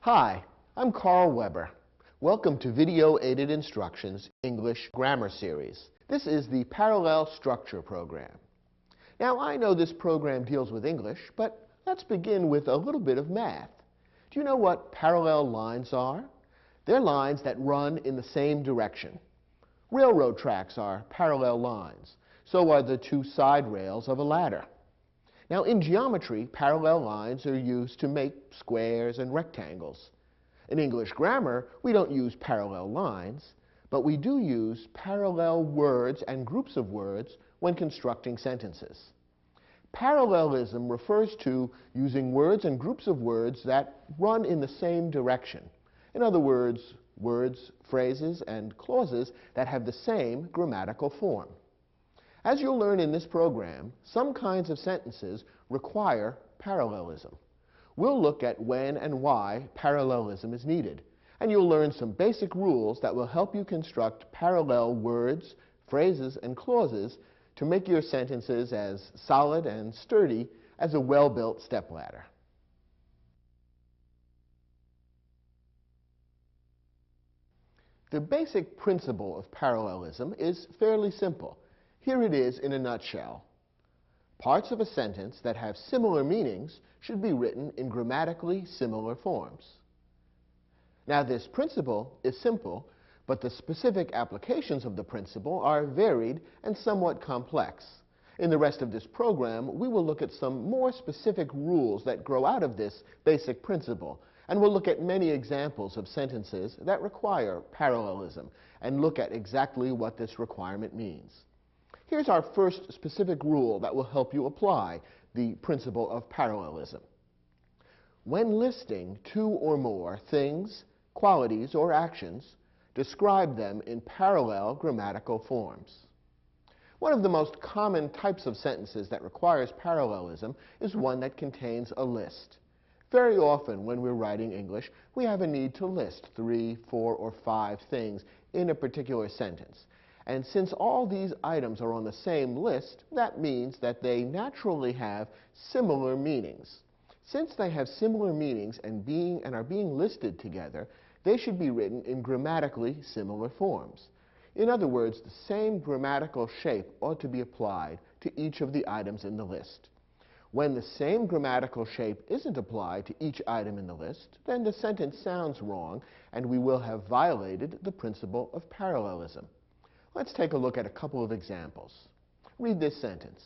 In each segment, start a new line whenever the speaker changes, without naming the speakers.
Hi, I'm Carl Weber. Welcome to Video Aided Instructions English Grammar Series. This is the Parallel Structure program. Now, I know this program deals with English, but let's begin with a little bit of math. Do you know what parallel lines are? They're lines that run in the same direction. Railroad tracks are parallel lines. So are the two side rails of a ladder. Now, in geometry, parallel lines are used to make squares and rectangles. In English grammar, we don't use parallel lines, but we do use parallel words and groups of words when constructing sentences. Parallelism refers to using words and groups of words that run in the same direction. In other words, words, phrases, and clauses that have the same grammatical form. As you'll learn in this program, some kinds of sentences require parallelism. We'll look at when and why parallelism is needed, and you'll learn some basic rules that will help you construct parallel words, phrases, and clauses to make your sentences as solid and sturdy as a well-built stepladder. The basic principle of parallelism is fairly simple. Here it is in a nutshell. Parts of a sentence that have similar meanings should be written in grammatically similar forms. Now, this principle is simple, but the specific applications of the principle are varied and somewhat complex. In the rest of this program, we will look at some more specific rules that grow out of this basic principle, and we'll look at many examples of sentences that require parallelism and look at exactly what this requirement means. Here's our first specific rule that will help you apply the principle of parallelism. When listing two or more things, qualities, or actions, describe them in parallel grammatical forms. One of the most common types of sentences that requires parallelism is one that contains a list. Very often when we're writing English, we have a need to list 3, 4, or 5 things in a particular sentence. And since all these items are on the same list, that means that they naturally have similar meanings. Since they have similar meanings and are being listed together, they should be written in grammatically similar forms. In other words, the same grammatical shape ought to be applied to each of the items in the list. When the same grammatical shape isn't applied to each item in the list, then the sentence sounds wrong, and we will have violated the principle of parallelism. Let's take a look at a couple of examples. Read this sentence.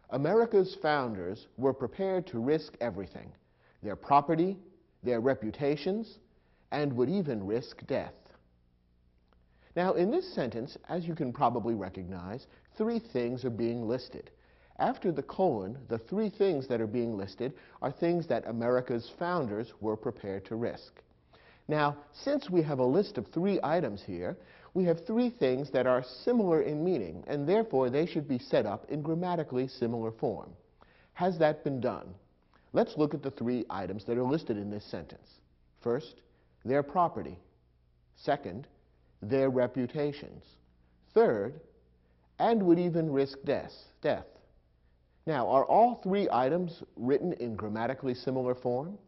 America's founders were prepared to risk everything, their property, their reputations, and would even risk death. Now, in this sentence, as you can probably recognize, 3 things are being listed. After the colon, the 3 things that are being listed are things that America's founders were prepared to risk. Now, since we have a list of 3 items here, we have 3 things that are similar in meaning, and therefore they should be set up in grammatically similar form. Has that been done? Let's look at the 3 items that are listed in this sentence. First, their property. Second, their reputations. Third, and would even risk death. Now, are all 3 items written in grammatically similar form?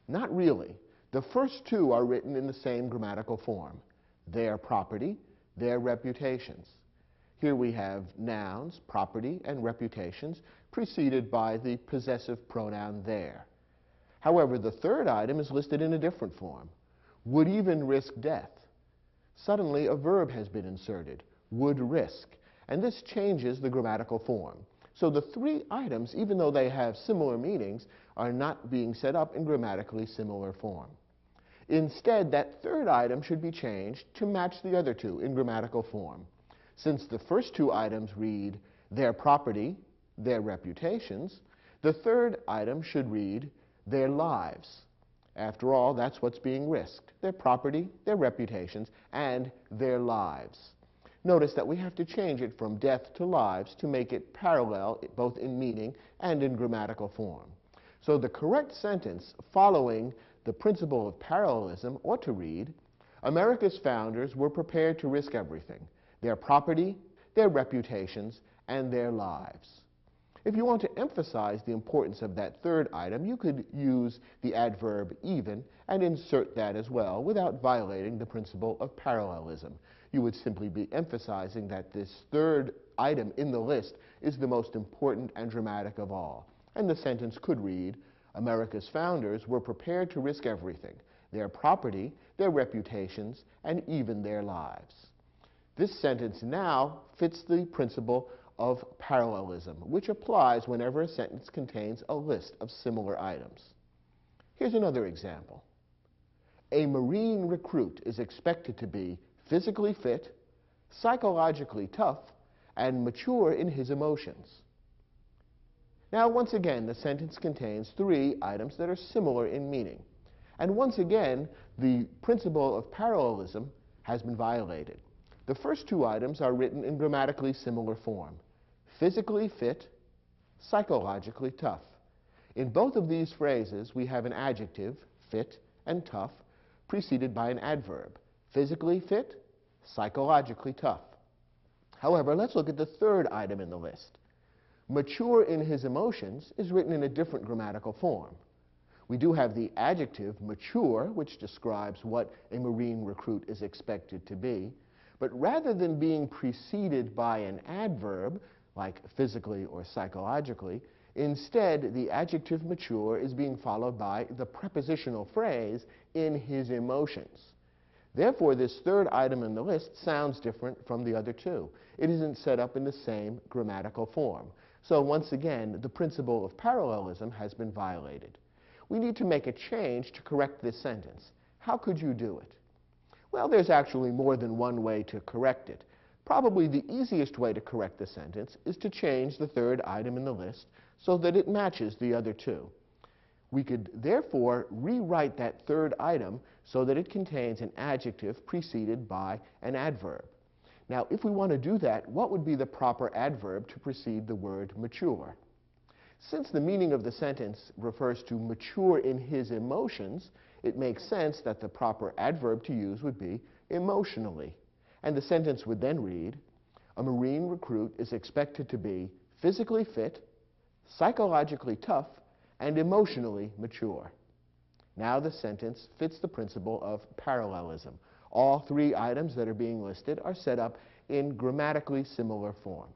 Not really. The first 2 are written in the same grammatical form. Their property, their reputations. Here we have nouns, property, and reputations preceded by the possessive pronoun their. However, the third item is listed in a different form. Would even risk death. Suddenly, a verb has been inserted, would risk, and this changes the grammatical form. So the 3 items, even though they have similar meanings, are not being set up in grammatically similar form. Instead, that third item should be changed to match the other 2 in grammatical form. Since the first 2 items read their property, their reputations, the third item should read their lives. After all, that's what's being risked, their property, their reputations, and their lives. Notice that we have to change it from death to lives to make it parallel both in meaning and in grammatical form. So the correct sentence following the principle of parallelism ought to read, America's founders were prepared to risk everything, their property, their reputations, and their lives. If you want to emphasize the importance of that third item, you could use the adverb even and insert that as well without violating the principle of parallelism. You would simply be emphasizing that this third item in the list is the most important and dramatic of all. And the sentence could read, America's founders were prepared to risk everything, their property, their reputations, and even their lives. This sentence now fits the principle of parallelism, which applies whenever a sentence contains a list of similar items. Here's another example. A Marine recruit is expected to be physically fit, psychologically tough, and mature in his emotions. Now, once again, the sentence contains three items that are similar in meaning. And once again, the principle of parallelism has been violated. The first two items are written in grammatically similar form. Physically fit, psychologically tough. In both of these phrases, we have an adjective, fit and tough, preceded by an adverb, physically fit, psychologically tough. However, let's look at the third item in the list. Mature in his emotions is written in a different grammatical form. We do have the adjective mature, which describes what a Marine recruit is expected to be, but rather than being preceded by an adverb, like physically or psychologically, instead the adjective mature is being followed by the prepositional phrase in his emotions. Therefore, this third item in the list sounds different from the other two. It isn't set up in the same grammatical form. So once again, the principle of parallelism has been violated. We need to make a change to correct this sentence. How could you do it? Well, there's actually more than one way to correct it. Probably the easiest way to correct the sentence is to change the third item in the list so that it matches the other two. We could therefore rewrite that third item so that it contains an adjective preceded by an adverb. Now, if we want to do that, what would be the proper adverb to precede the word mature? Since the meaning of the sentence refers to mature in his emotions, it makes sense that the proper adverb to use would be emotionally. And the sentence would then read, a Marine recruit is expected to be physically fit, psychologically tough, and emotionally mature. Now the sentence fits the principle of parallelism. All three items that are being listed are set up in grammatically similar form.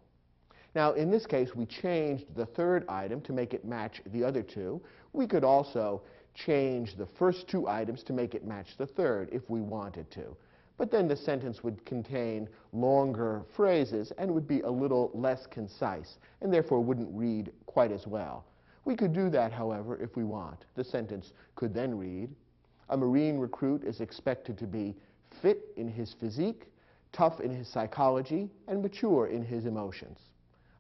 Now, in this case, we changed the third item to make it match the other two. We could also change the first two items to make it match the third if we wanted to. But then the sentence would contain longer phrases and would be a little less concise, and therefore wouldn't read quite as well. We could do that, however, if we want. The sentence could then read, a Marine recruit is expected to be fit in his physique, tough in his psychology, and mature in his emotions.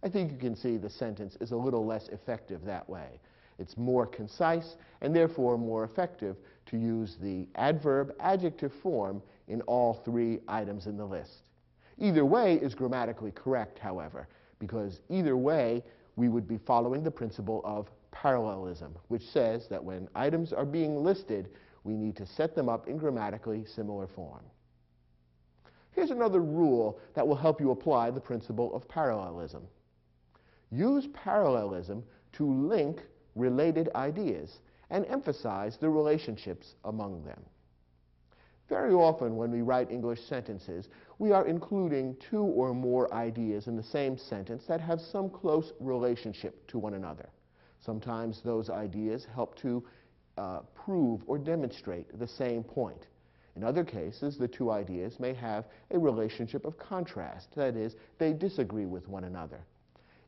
I think you can see the sentence is a little less effective that way. It's more concise and therefore more effective to use the adverb-adjective form in all three items in the list. Either way is grammatically correct, however, because either way we would be following the principle of parallelism, which says that when items are being listed, we need to set them up in grammatically similar form. Here's another rule that will help you apply the principle of parallelism. Use parallelism to link related ideas and emphasize the relationships among them. Very often when we write English sentences, we are including two or more ideas in the same sentence that have some close relationship to one another. Sometimes those ideas help to prove or demonstrate the same point. In other cases, the two ideas may have a relationship of contrast, that is, they disagree with one another.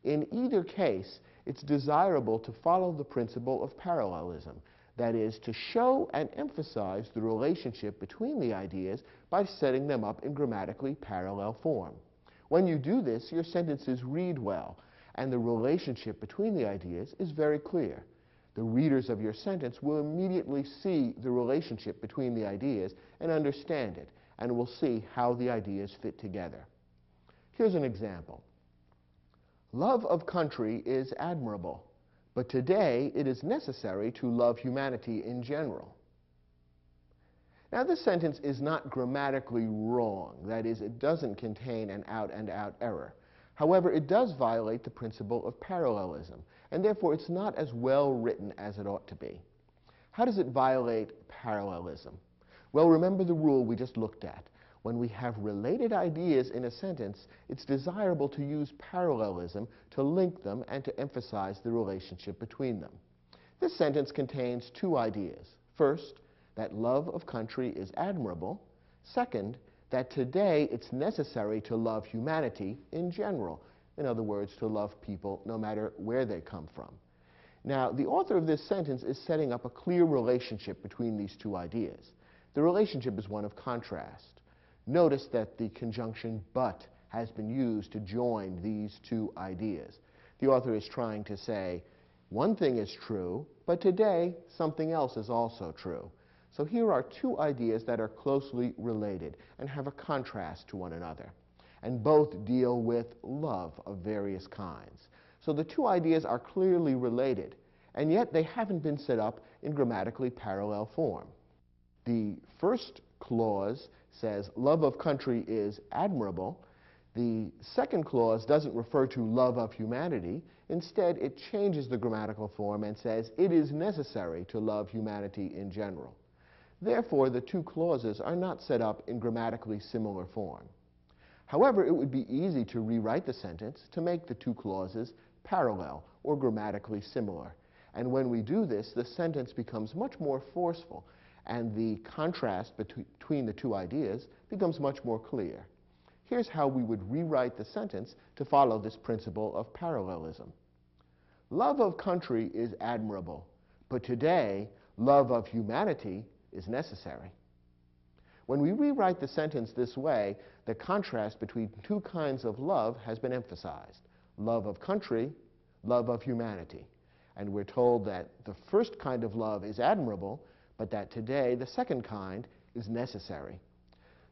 In either case, it's desirable to follow the principle of parallelism, that is, to show and emphasize the relationship between the ideas by setting them up in grammatically parallel form. When you do this, your sentences read well, and the relationship between the ideas is very clear. The readers of your sentence will immediately see the relationship between the ideas and understand it, and will see how the ideas fit together. Here's an example. Love of country is admirable, but today it is necessary to love humanity in general. Now, this sentence is not grammatically wrong. That is, it doesn't contain an out-and-out error. However, it does violate the principle of parallelism, and therefore it's not as well written as it ought to be. How does it violate parallelism? Well, remember the rule we just looked at. When we have related ideas in a sentence, it's desirable to use parallelism to link them and to emphasize the relationship between them. This sentence contains two ideas. First, that love of country is admirable. Second, that today it's necessary to love humanity in general. In other words, to love people no matter where they come from. Now, the author of this sentence is setting up a clear relationship between these two ideas. The relationship is one of contrast. Notice that the conjunction but has been used to join these two ideas. The author is trying to say, one thing is true, but today something else is also true. So here are two ideas that are closely related and have a contrast to one another. And both deal with love of various kinds. So the two ideas are clearly related, and yet they haven't been set up in grammatically parallel form. The first clause says love of country is admirable. The second clause doesn't refer to love of humanity. Instead, it changes the grammatical form and says it is necessary to love humanity in general. Therefore, the two clauses are not set up in grammatically similar form. However, it would be easy to rewrite the sentence to make the two clauses parallel or grammatically similar. And when we do this, the sentence becomes much more forceful, and the contrast between the two ideas becomes much more clear. Here's how we would rewrite the sentence to follow this principle of parallelism. Love of country is admirable, but today, love of humanity is necessary. When we rewrite the sentence this way, the contrast between two kinds of love has been emphasized. Love of country, love of humanity. And we're told that the first kind of love is admirable, but that today the second kind is necessary.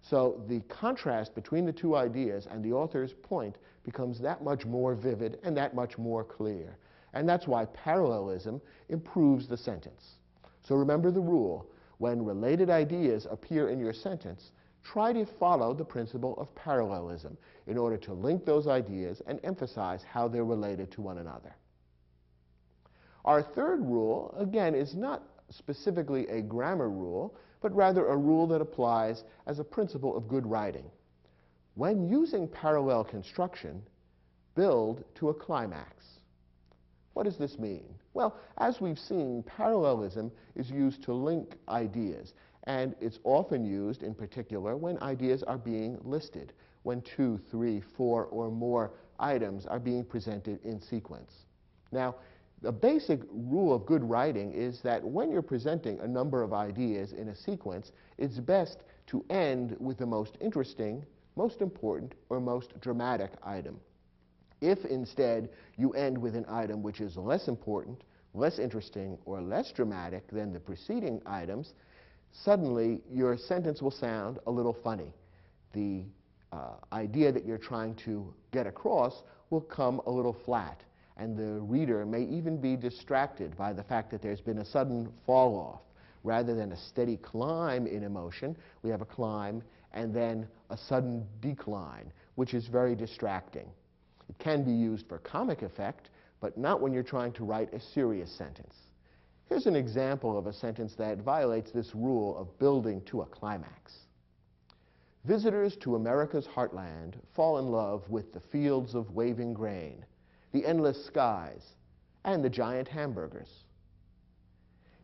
So the contrast between the two ideas and the author's point becomes that much more vivid and that much more clear. And that's why parallelism improves the sentence. So remember the rule. When related ideas appear in your sentence, try to follow the principle of parallelism in order to link those ideas and emphasize how they're related to one another. Our third rule, again, is not specifically a grammar rule, but rather a rule that applies as a principle of good writing. When using parallel construction, build to a climax. What does this mean? Well, as we've seen, parallelism is used to link ideas, and it's often used in particular when ideas are being listed, when 2, 3, 4, or more items are being presented in sequence. Now, the basic rule of good writing is that when you're presenting a number of ideas in a sequence, it's best to end with the most interesting, most important, or most dramatic item. If instead you end with an item which is less important, less interesting, or less dramatic than the preceding items, suddenly your sentence will sound a little funny. The idea that you're trying to get across will come a little flat, and the reader may even be distracted by the fact that there's been a sudden fall off. Rather than a steady climb in emotion, we have a climb and then a sudden decline, which is very distracting. It can be used for comic effect, but not when you're trying to write a serious sentence. Here's an example of a sentence that violates this rule of building to a climax. Visitors to America's heartland fall in love with the fields of waving grain, the endless skies, and the giant hamburgers.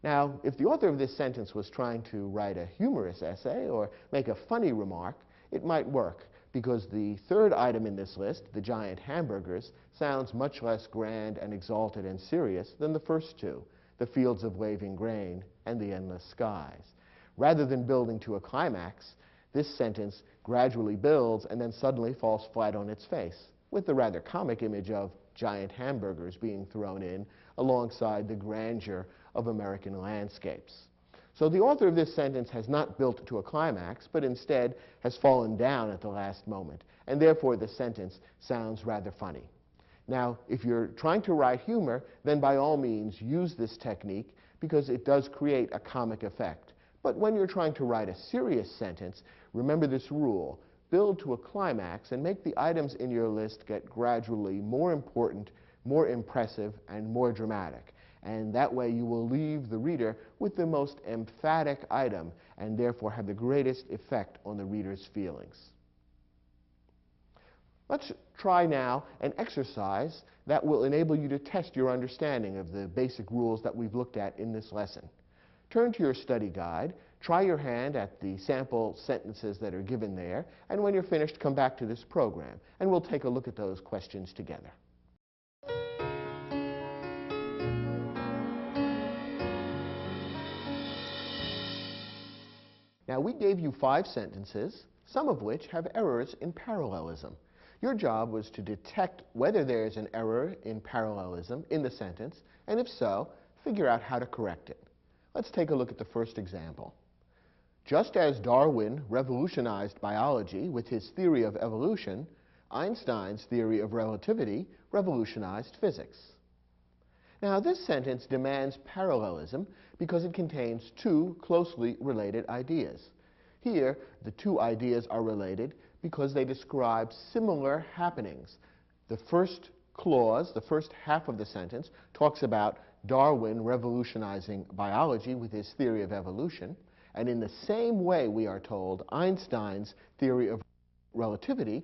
Now, if the author of this sentence was trying to write a humorous essay or make a funny remark, it might work, because the third item in this list, the giant hamburgers, sounds much less grand and exalted and serious than the first two, the fields of waving grain and the endless skies. Rather than building to a climax, this sentence gradually builds and then suddenly falls flat on its face, with the rather comic image of giant hamburgers being thrown in alongside the grandeur of American landscapes. So the author of this sentence has not built to a climax, but instead has fallen down at the last moment, and therefore the sentence sounds rather funny. Now, if you're trying to write humor, then by all means use this technique, because it does create a comic effect. But when you're trying to write a serious sentence, remember this rule: build to a climax and make the items in your list get gradually more important, more impressive, and more dramatic. And that way you will leave the reader with the most emphatic item and therefore have the greatest effect on the reader's feelings. Let's try now an exercise that will enable you to test your understanding of the basic rules that we've looked at in this lesson. Turn to your study guide, try your hand at the sample sentences that are given there, and when you're finished, come back to this program, and we'll take a look at those questions together. Now, we gave you 5 sentences, some of which have errors in parallelism. Your job was to detect whether there is an error in parallelism in the sentence, and if so, figure out how to correct it. Let's take a look at the first example. Just as Darwin revolutionized biology with his theory of evolution, Einstein's theory of relativity revolutionized physics. Now, this sentence demands parallelism because it contains 2 closely related ideas. Here, the 2 ideas are related because they describe similar happenings. The first clause, the first half of the sentence, talks about Darwin revolutionizing biology with his theory of evolution, and in the same way, we are told, Einstein's theory of relativity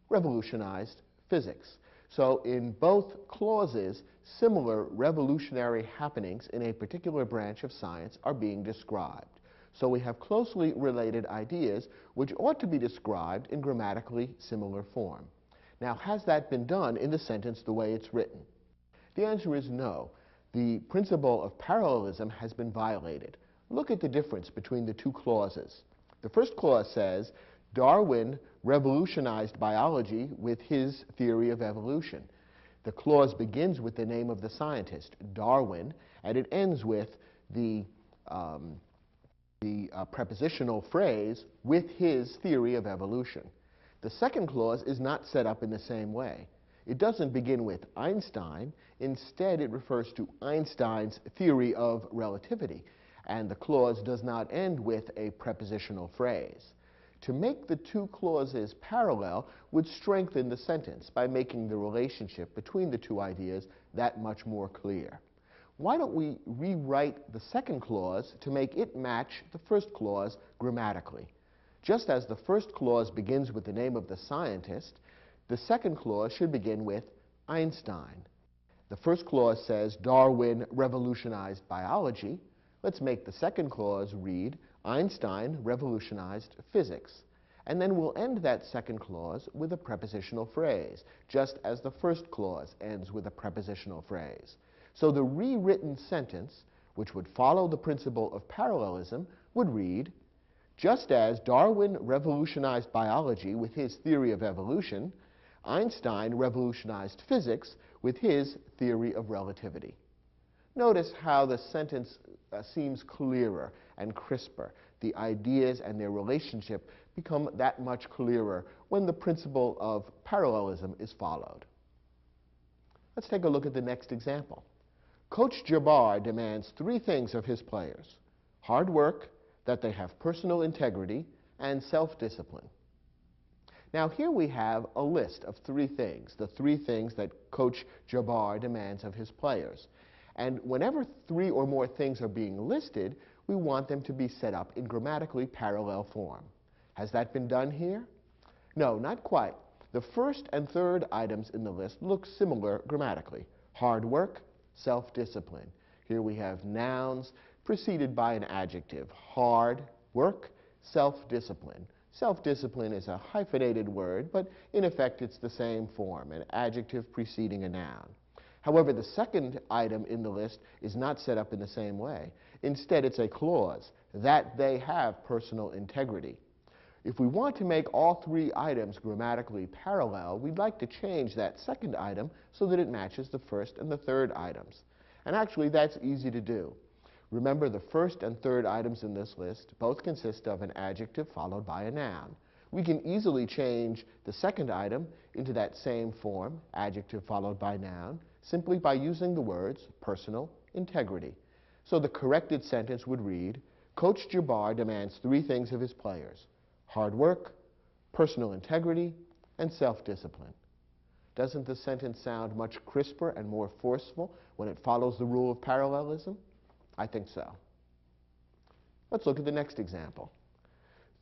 revolutionized physics. So in both clauses, similar revolutionary happenings in a particular branch of science are being described. So we have closely related ideas which ought to be described in grammatically similar form. Now, has that been done in the sentence the way it's written? The answer is no. The principle of parallelism has been violated. Look at the difference between the 2 clauses. The first clause says, Darwin revolutionized biology with his theory of evolution. The clause begins with the name of the scientist, Darwin, and it ends with the prepositional phrase, with his theory of evolution. The second clause is not set up in the same way. It doesn't begin with Einstein. Instead, it refers to Einstein's theory of relativity, and the clause does not end with a prepositional phrase. To make the 2 clauses parallel would strengthen the sentence by making the relationship between the 2 ideas that much more clear. Why don't we rewrite the second clause to make it match the first clause grammatically? Just as the first clause begins with the name of the scientist, the second clause should begin with Einstein. The first clause says Darwin revolutionized biology. Let's make the second clause read Einstein revolutionized physics. And then we'll end that second clause with a prepositional phrase, just as the first clause ends with a prepositional phrase. So the rewritten sentence, which would follow the principle of parallelism, would read, just as Darwin revolutionized biology with his theory of evolution, Einstein revolutionized physics with his theory of relativity. Notice how the sentence seems clearer and crisper. The ideas and their relationship become that much clearer when the principle of parallelism is followed. Let's take a look at the next example. Coach Jabbar demands 3 things of his players: hard work, that they have personal integrity, and self-discipline. Now, here we have a list of 3 things, the 3 things that Coach Jabbar demands of his players. And whenever 3 or more things are being listed, we want them to be set up in grammatically parallel form. Has that been done here? No, not quite. The first and third items in the list look similar grammatically: hard work, self-discipline. Here we have nouns preceded by an adjective: hard work, self-discipline. Self-discipline is a hyphenated word, but in effect it's the same form, an adjective preceding a noun. However, the second item in the list is not set up in the same way. Instead, it's a clause, that they have personal integrity. If we want to make all 3 items grammatically parallel, we'd like to change that second item so that it matches the first and the third items. And actually, that's easy to do. Remember, the first and third items in this list both consist of an adjective followed by a noun. We can easily change the second item into that same form, adjective followed by noun, simply by using the words personal integrity. So the corrected sentence would read, Coach Jabbar demands 3 things of his players: hard work, personal integrity, and self-discipline. Doesn't the sentence sound much crisper and more forceful when it follows the rule of parallelism? I think so. Let's look at the next example.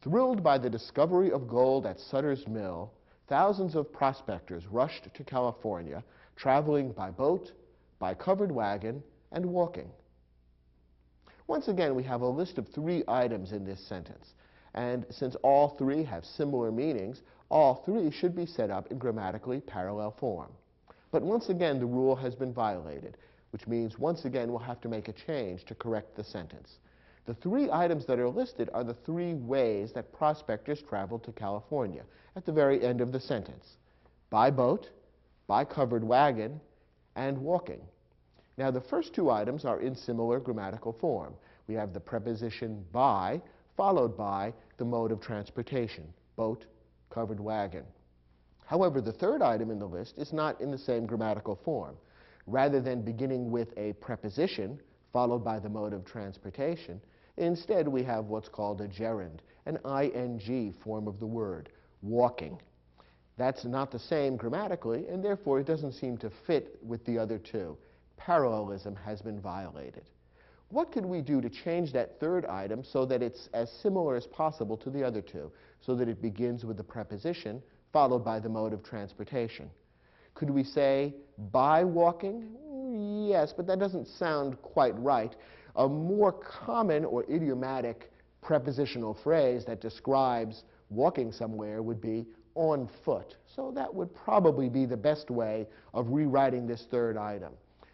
Thrilled by the discovery of gold at Sutter's Mill, thousands of prospectors rushed to California, traveling by boat, by covered wagon, and walking. Once again, we have a list of 3 items in this sentence. And since all 3 have similar meanings, all 3 should be set up in grammatically parallel form. But once again, the rule has been violated, which means once again we'll have to make a change to correct the sentence. The 3 items that are listed are the 3 ways that prospectors traveled to California at the very end of the sentence: by boat, by covered wagon, and walking. Now, the first 2 items are in similar grammatical form. We have the preposition by, followed by the mode of transportation: boat, covered wagon. However, the 3rd item in the list is not in the same grammatical form. Rather than beginning with a preposition followed by the mode of transportation, instead we have what's called a gerund, an ing form of the word, walking. That's not the same grammatically, and therefore it doesn't seem to fit with the other 2. Parallelism has been violated. What could we do to change that 3rd item so that it's as similar as possible to the other 2, so that it begins with the preposition followed by the mode of transportation? Could we say by walking? Yes, but that doesn't sound quite right. A more common or idiomatic prepositional phrase that describes walking somewhere would be on foot. So that would probably be the best way of rewriting this 3rd item.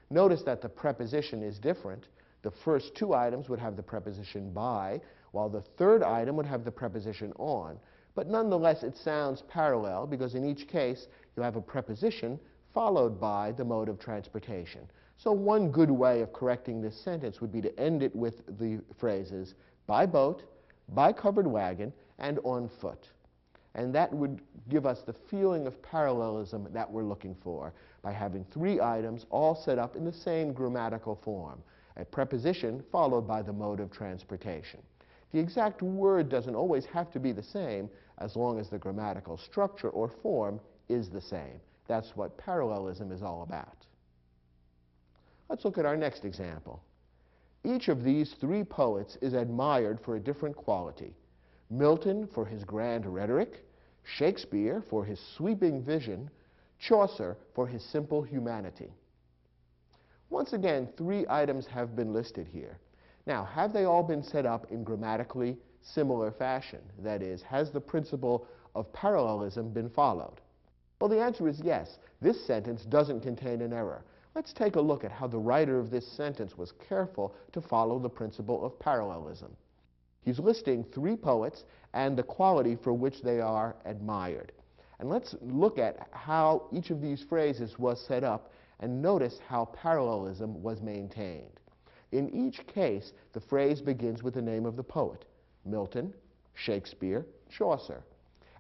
Notice that the preposition is different. The first 2 items would have the preposition by, while the 3rd item would have the preposition on. But nonetheless, it sounds parallel because in each case you have a preposition followed by the mode of transportation. So one good way of correcting this sentence would be to end it with the phrases by boat, by covered wagon, and on foot. And that would give us the feeling of parallelism that we're looking for by having 3 items all set up in the same grammatical form: a preposition followed by the mode of transportation. The exact word doesn't always have to be the same as long as the grammatical structure or form is the same. That's what parallelism is all about. Let's look at our next example. Each of these 3 poets is admired for a different quality: Milton for his grand rhetoric, Shakespeare for his sweeping vision, Chaucer for his simple humanity. Once again, 3 items have been listed here. Now, have they all been set up in grammatically similar fashion? That is, has the principle of parallelism been followed? Well, the answer is yes. This sentence doesn't contain an error. Let's take a look at how the writer of this sentence was careful to follow the principle of parallelism. He's listing 3 poets and the quality for which they are admired. And let's look at how each of these phrases was set up and notice how parallelism was maintained. In each case, the phrase begins with the name of the poet: Milton, Shakespeare, Chaucer.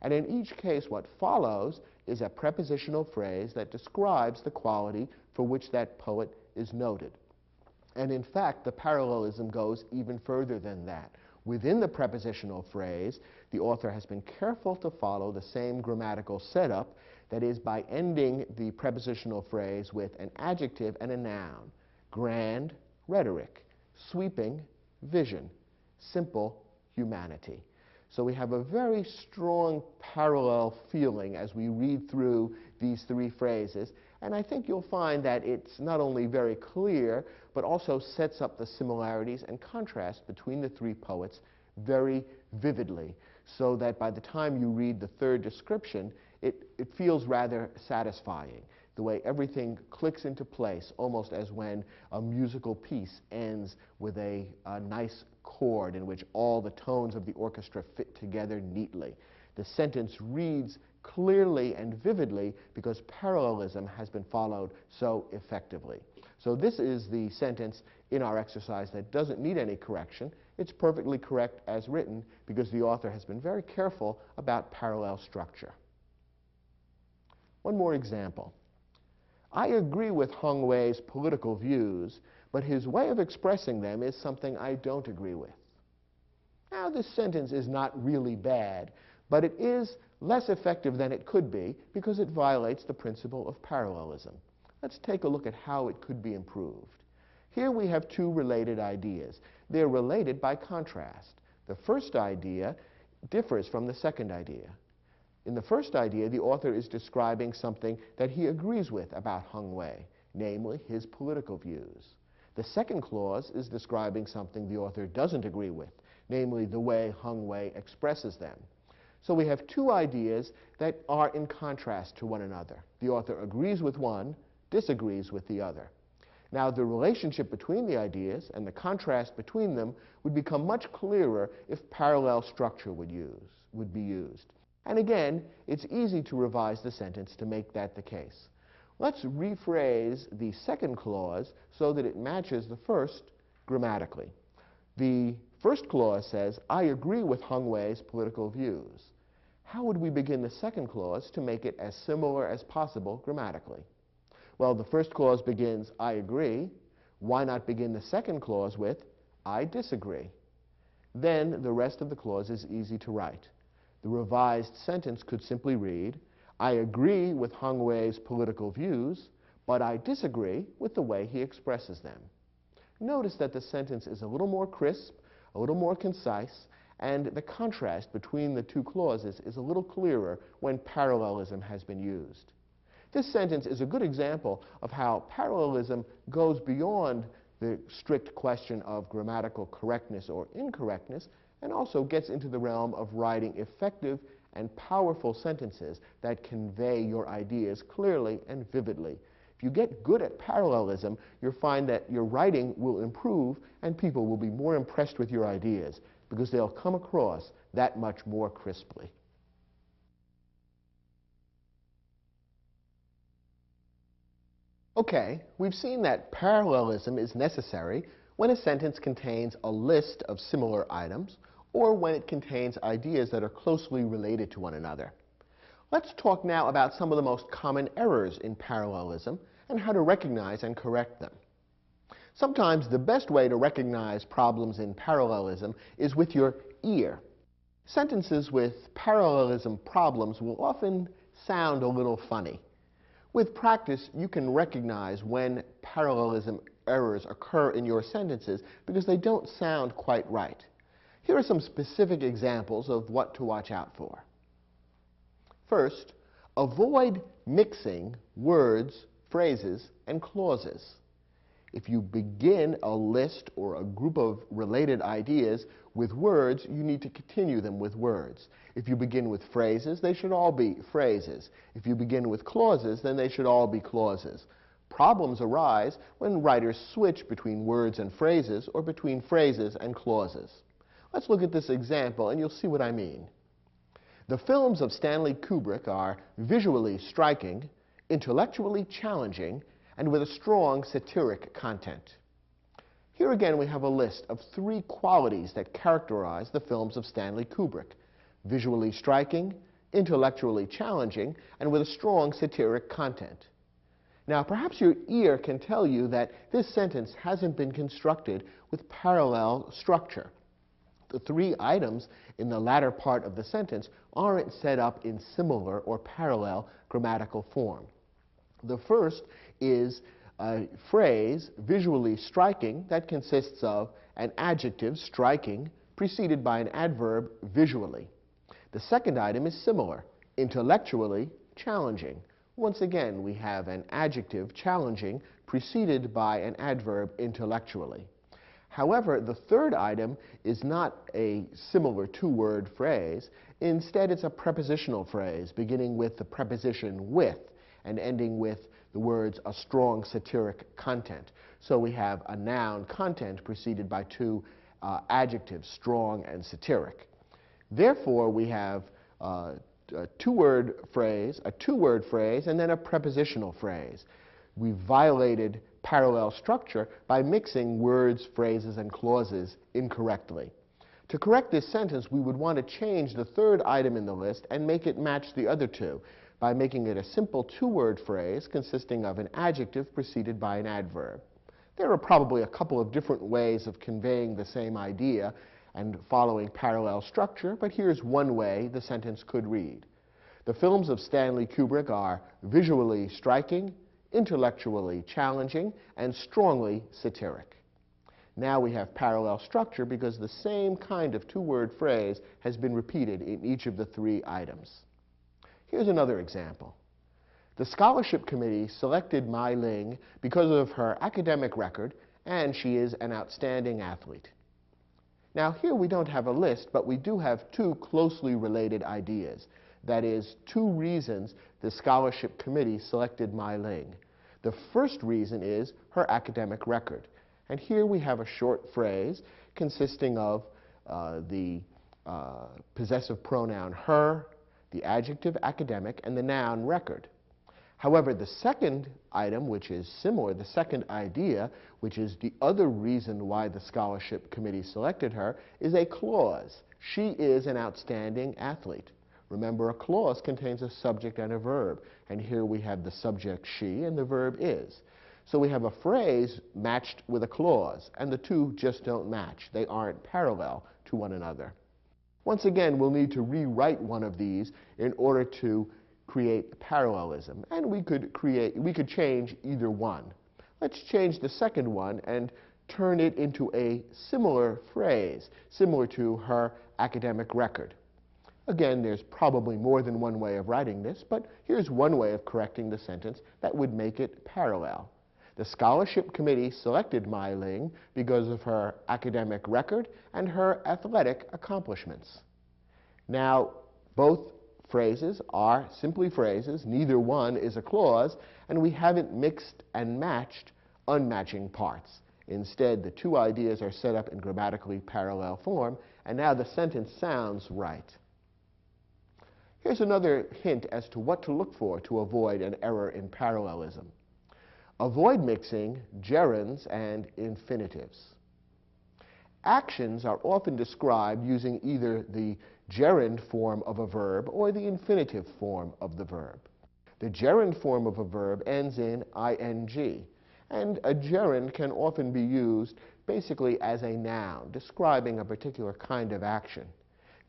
And in each case, what follows is a prepositional phrase that describes the quality for which that poet is noted. And in fact, the parallelism goes even further than that. Within the prepositional phrase, the author has been careful to follow the same grammatical setup, that is, by ending the prepositional phrase with an adjective and a noun: grand rhetoric, sweeping vision, simple humanity. So we have a very strong parallel feeling as we read through these 3 phrases, and I think you'll find that it's not only very clear, but also sets up the similarities and contrasts between the 3 poets very vividly, so that by the time you read the 3rd description, it feels rather satisfying, the way everything clicks into place, almost as when a musical piece ends with a nice chord in which all the tones of the orchestra fit together neatly. The sentence reads clearly and vividly because parallelism has been followed so effectively. So this is the sentence in our exercise that doesn't need any correction. It's perfectly correct as written because the author has been very careful about parallel structure. One more example. I agree with Hung Wei's political views, but his way of expressing them is something I don't agree with. Now, this sentence is not really bad, but it is less effective than it could be because it violates the principle of parallelism. Let's take a look at how it could be improved. Here we have two related ideas. They're related by contrast. The first idea differs from the second idea. In the first idea, the author is describing something that he agrees with about Heng Wei, namely his political views. The second clause is describing something the author doesn't agree with, namely the way Heng Wei expresses them. So we have two ideas that are in contrast to one another. The author agrees with one, disagrees with the other. Now, the relationship between the ideas and the contrast between them would become much clearer if parallel structure would be used. And again, it's easy to revise the sentence to make that the case. Let's rephrase the second clause so that it matches the first grammatically. The first clause says, I agree with Heng Wei's political views. How would we begin the second clause to make it as similar as possible grammatically? Well, the first clause begins, I agree. Why not begin the second clause with, I disagree? Then the rest of the clause is easy to write. The revised sentence could simply read, I agree with Heng Wei's political views, but I disagree with the way he expresses them. Notice that the sentence is a little more crisp, a little more concise, and the contrast between the two clauses is a little clearer when parallelism has been used. This sentence is a good example of how parallelism goes beyond the strict question of grammatical correctness or incorrectness and also gets into the realm of writing effective and powerful sentences that convey your ideas clearly and vividly. If you get good at parallelism, you'll find that your writing will improve and people will be more impressed with your ideas because they'll come across that much more crisply. Okay, we've seen that parallelism is necessary when a sentence contains a list of similar items or when it contains ideas that are closely related to one another. Let's talk now about some of the most common errors in parallelism and how to recognize and correct them. Sometimes the best way to recognize problems in parallelism is with your ear. Sentences with parallelism problems will often sound a little funny. With practice, you can recognize when parallelism errors occur in your sentences because they don't sound quite right. Here are some specific examples of what to watch out for. First, avoid mixing words, phrases, and clauses. If you begin a list or a group of related ideas with words, you need to continue them with words. If you begin with phrases, they should all be phrases. If you begin with clauses, then they should all be clauses. Problems arise when writers switch between words and phrases or between phrases and clauses. Let's look at this example and you'll see what I mean. The films of Stanley Kubrick are visually striking, intellectually challenging, and with a strong satiric content. Here again we have a list of 3 qualities that characterize the films of Stanley Kubrick: visually striking, intellectually challenging, and with a strong satiric content. Now perhaps your ear can tell you that this sentence hasn't been constructed with parallel structure. The 3 items in the latter part of the sentence aren't set up in similar or parallel grammatical form. The first is a phrase, visually striking, that consists of an adjective, striking, preceded by an adverb, visually. The second item is similar, intellectually challenging. Once again, we have an adjective, challenging, preceded by an adverb, intellectually. However, the third item is not a similar 2-word phrase. Instead, it's a prepositional phrase beginning with the preposition with and ending with the words a strong satiric content. So we have a noun, content, preceded by 2 adjectives, strong and satiric. Therefore, we have a 2-word phrase, and then a prepositional phrase. We violated parallel structure by mixing words, phrases, and clauses incorrectly. To correct this sentence, we would want to change the third item in the list and make it match the other 2 by making it a simple 2-word phrase consisting of an adjective preceded by an adverb. There are probably a couple of different ways of conveying the same idea, and following parallel structure, but here's one way the sentence could read. The films of Stanley Kubrick are visually striking, intellectually challenging, and strongly satiric. Now we have parallel structure because the same kind of two-word phrase has been repeated in each of the three items. Here's another example. The scholarship committee selected Mai Ling because of her academic record, and she is an outstanding athlete. Now here we don't have a list, but we do have two closely related ideas. That is, two reasons the scholarship committee selected Mai Ling. The first reason is her academic record. And here we have a short phrase consisting of the possessive pronoun her, the adjective academic, and the noun record. However, the second item, which is similar, the second idea, which is the other reason why the scholarship committee selected her, is a clause. She is an outstanding athlete. Remember, a clause contains a subject and a verb, and here we have the subject she and the verb is. So we have a phrase matched with a clause, and the two just don't match. They aren't parallel to one another. Once again, we'll need to rewrite one of these in order to create parallelism, and we could change either one. Let's change the second one and turn it into a similar phrase, similar to her academic record. Again, there's probably more than one way of writing this, but here's one way of correcting the sentence that would make it parallel. The scholarship committee selected Mai Ling because of her academic record and her athletic accomplishments. Now, both phrases are simply phrases. Neither one is a clause, and we haven't mixed and matched unmatching parts. Instead, the two ideas are set up in grammatically parallel form, and now the sentence sounds right. Here's another hint as to what to look for to avoid an error in parallelism. Avoid mixing gerunds and infinitives. Actions are often described using either the gerund form of a verb or the infinitive form of the verb. The gerund form of a verb ends in ing, and a gerund can often be used basically as a noun, describing a particular kind of action.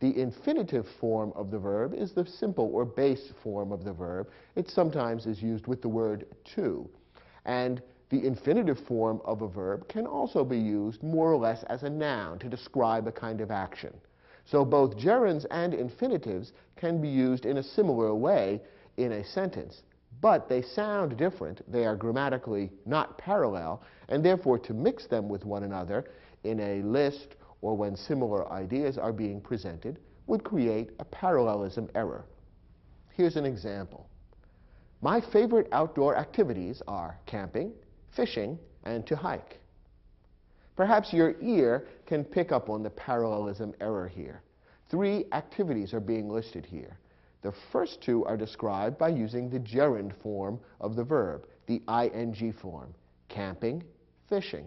The infinitive form of the verb is the simple or base form of the verb. It sometimes is used with the word to. And the infinitive form of a verb can also be used more or less as a noun to describe a kind of action. So both gerunds and infinitives can be used in a similar way in a sentence, but they sound different. They are grammatically not parallel, and therefore to mix them with one another in a list or when similar ideas are being presented would create a parallelism error. Here's an example. My favorite outdoor activities are camping, fishing, and to hike. Perhaps your ear can pick up on the parallelism error here. Three activities are being listed here. The first two are described by using the gerund form of the verb, the ing form, camping, fishing.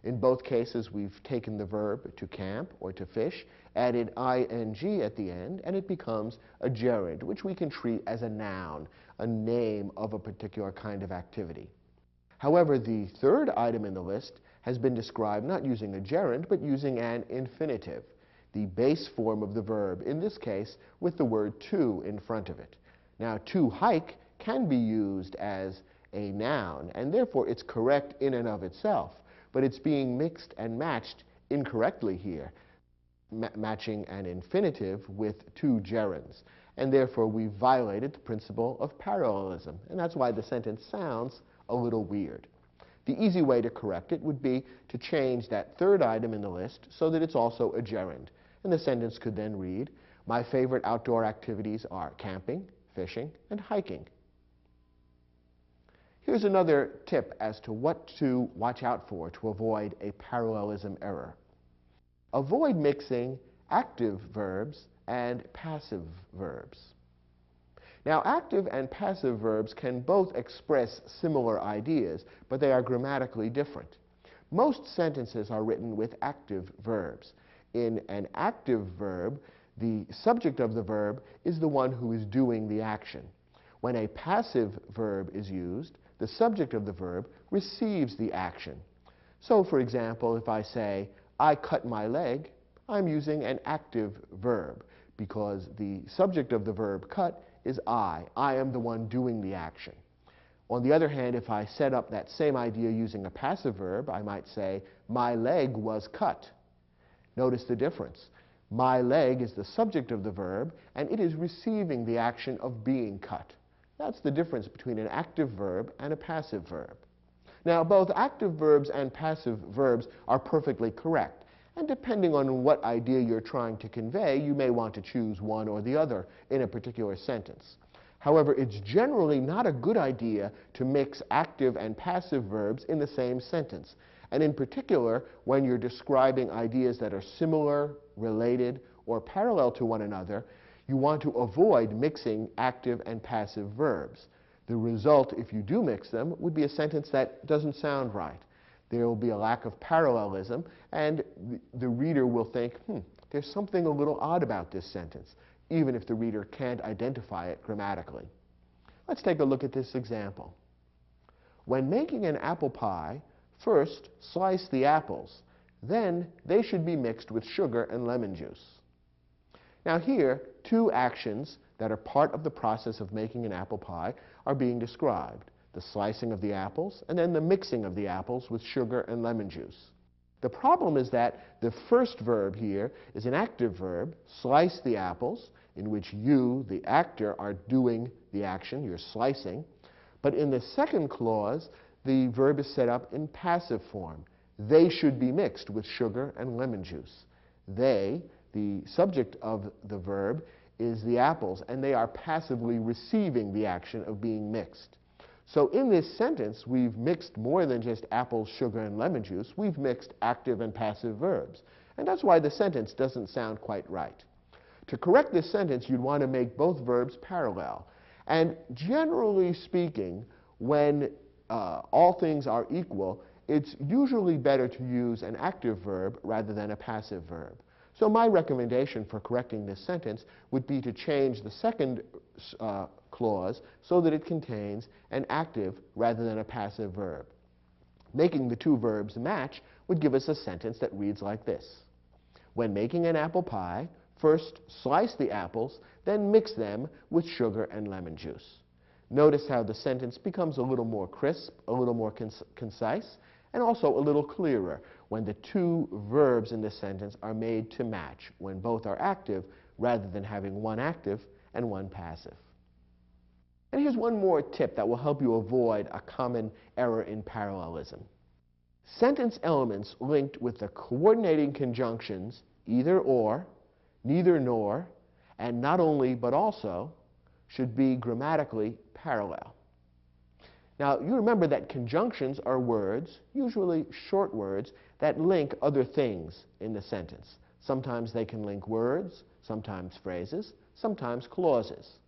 In both cases, we've taken the verb to camp or to fish, added ing at the end, and it becomes a gerund, which we can treat as a noun, a name of a particular kind of activity. However, the third item in the list has been described not using a gerund, but using an infinitive, the base form of the verb, in this case with the word to in front of it. Now, to hike can be used as a noun, and therefore it's correct in and of itself, but it's being mixed and matched incorrectly here, matching an infinitive with two gerunds. And therefore, we've violated the principle of parallelism, and that's why the sentence sounds a little weird. The easy way to correct it would be to change that third item in the list so that it's also a gerund. And the sentence could then read, my favorite outdoor activities are camping, fishing, and hiking. Here's another tip as to what to watch out for to avoid a parallelism error. Avoid mixing active verbs and passive verbs. Now, active and passive verbs can both express similar ideas, but they are grammatically different. Most sentences are written with active verbs. In an active verb, the subject of the verb is the one who is doing the action. When a passive verb is used, the subject of the verb receives the action. So, for example, if I say, I cut my leg, I'm using an active verb because the subject of the verb cut is I. I am the one doing the action. On the other hand, if I set up that same idea using a passive verb, I might say, my leg was cut. Notice the difference. My leg is the subject of the verb, and it is receiving the action of being cut. That's the difference between an active verb and a passive verb. Now, both active verbs and passive verbs are perfectly correct, and depending on what idea you're trying to convey, you may want to choose one or the other in a particular sentence. However, it's generally not a good idea to mix active and passive verbs in the same sentence, and in particular, when you're describing ideas that are similar, related, or parallel to one another, you want to avoid mixing active and passive verbs. The result, if you do mix them, would be a sentence that doesn't sound right. There will be a lack of parallelism, and the reader will think, there's something a little odd about this sentence, even if the reader can't identify it grammatically. Let's take a look at this example. When making an apple pie, first slice the apples, then they should be mixed with sugar and lemon juice. Now here, two actions that are part of the process of making an apple pie are being described: the slicing of the apples and then the mixing of the apples with sugar and lemon juice. The problem is that the first verb here is an active verb, slice the apples, in which you, the actor, are doing the action, you're slicing. But in the second clause, the verb is set up in passive form. They should be mixed with sugar and lemon juice. They, the subject of the verb, is the apples, and they are passively receiving the action of being mixed. So in this sentence, we've mixed more than just apples, sugar, and lemon juice. We've mixed active and passive verbs. And that's why the sentence doesn't sound quite right. To correct this sentence, you'd want to make both verbs parallel. And generally speaking, when all things are equal, it's usually better to use an active verb rather than a passive verb. So my recommendation for correcting this sentence would be to change the second clause so that it contains an active rather than a passive verb. Making the two verbs match would give us a sentence that reads like this: when making an apple pie, first slice the apples, then mix them with sugar and lemon juice. Notice how the sentence becomes a little more crisp, a little more concise, and also a little clearer when the two verbs in the sentence are made to match, when both are active rather than having one active and one passive. And here's one more tip that will help you avoid a common error in parallelism. Sentence elements linked with the coordinating conjunctions either or, neither nor, and not only but also should be grammatically parallel. Now, you remember that conjunctions are words, usually short words, that link other things in the sentence. Sometimes they can link words, sometimes phrases, sometimes clauses.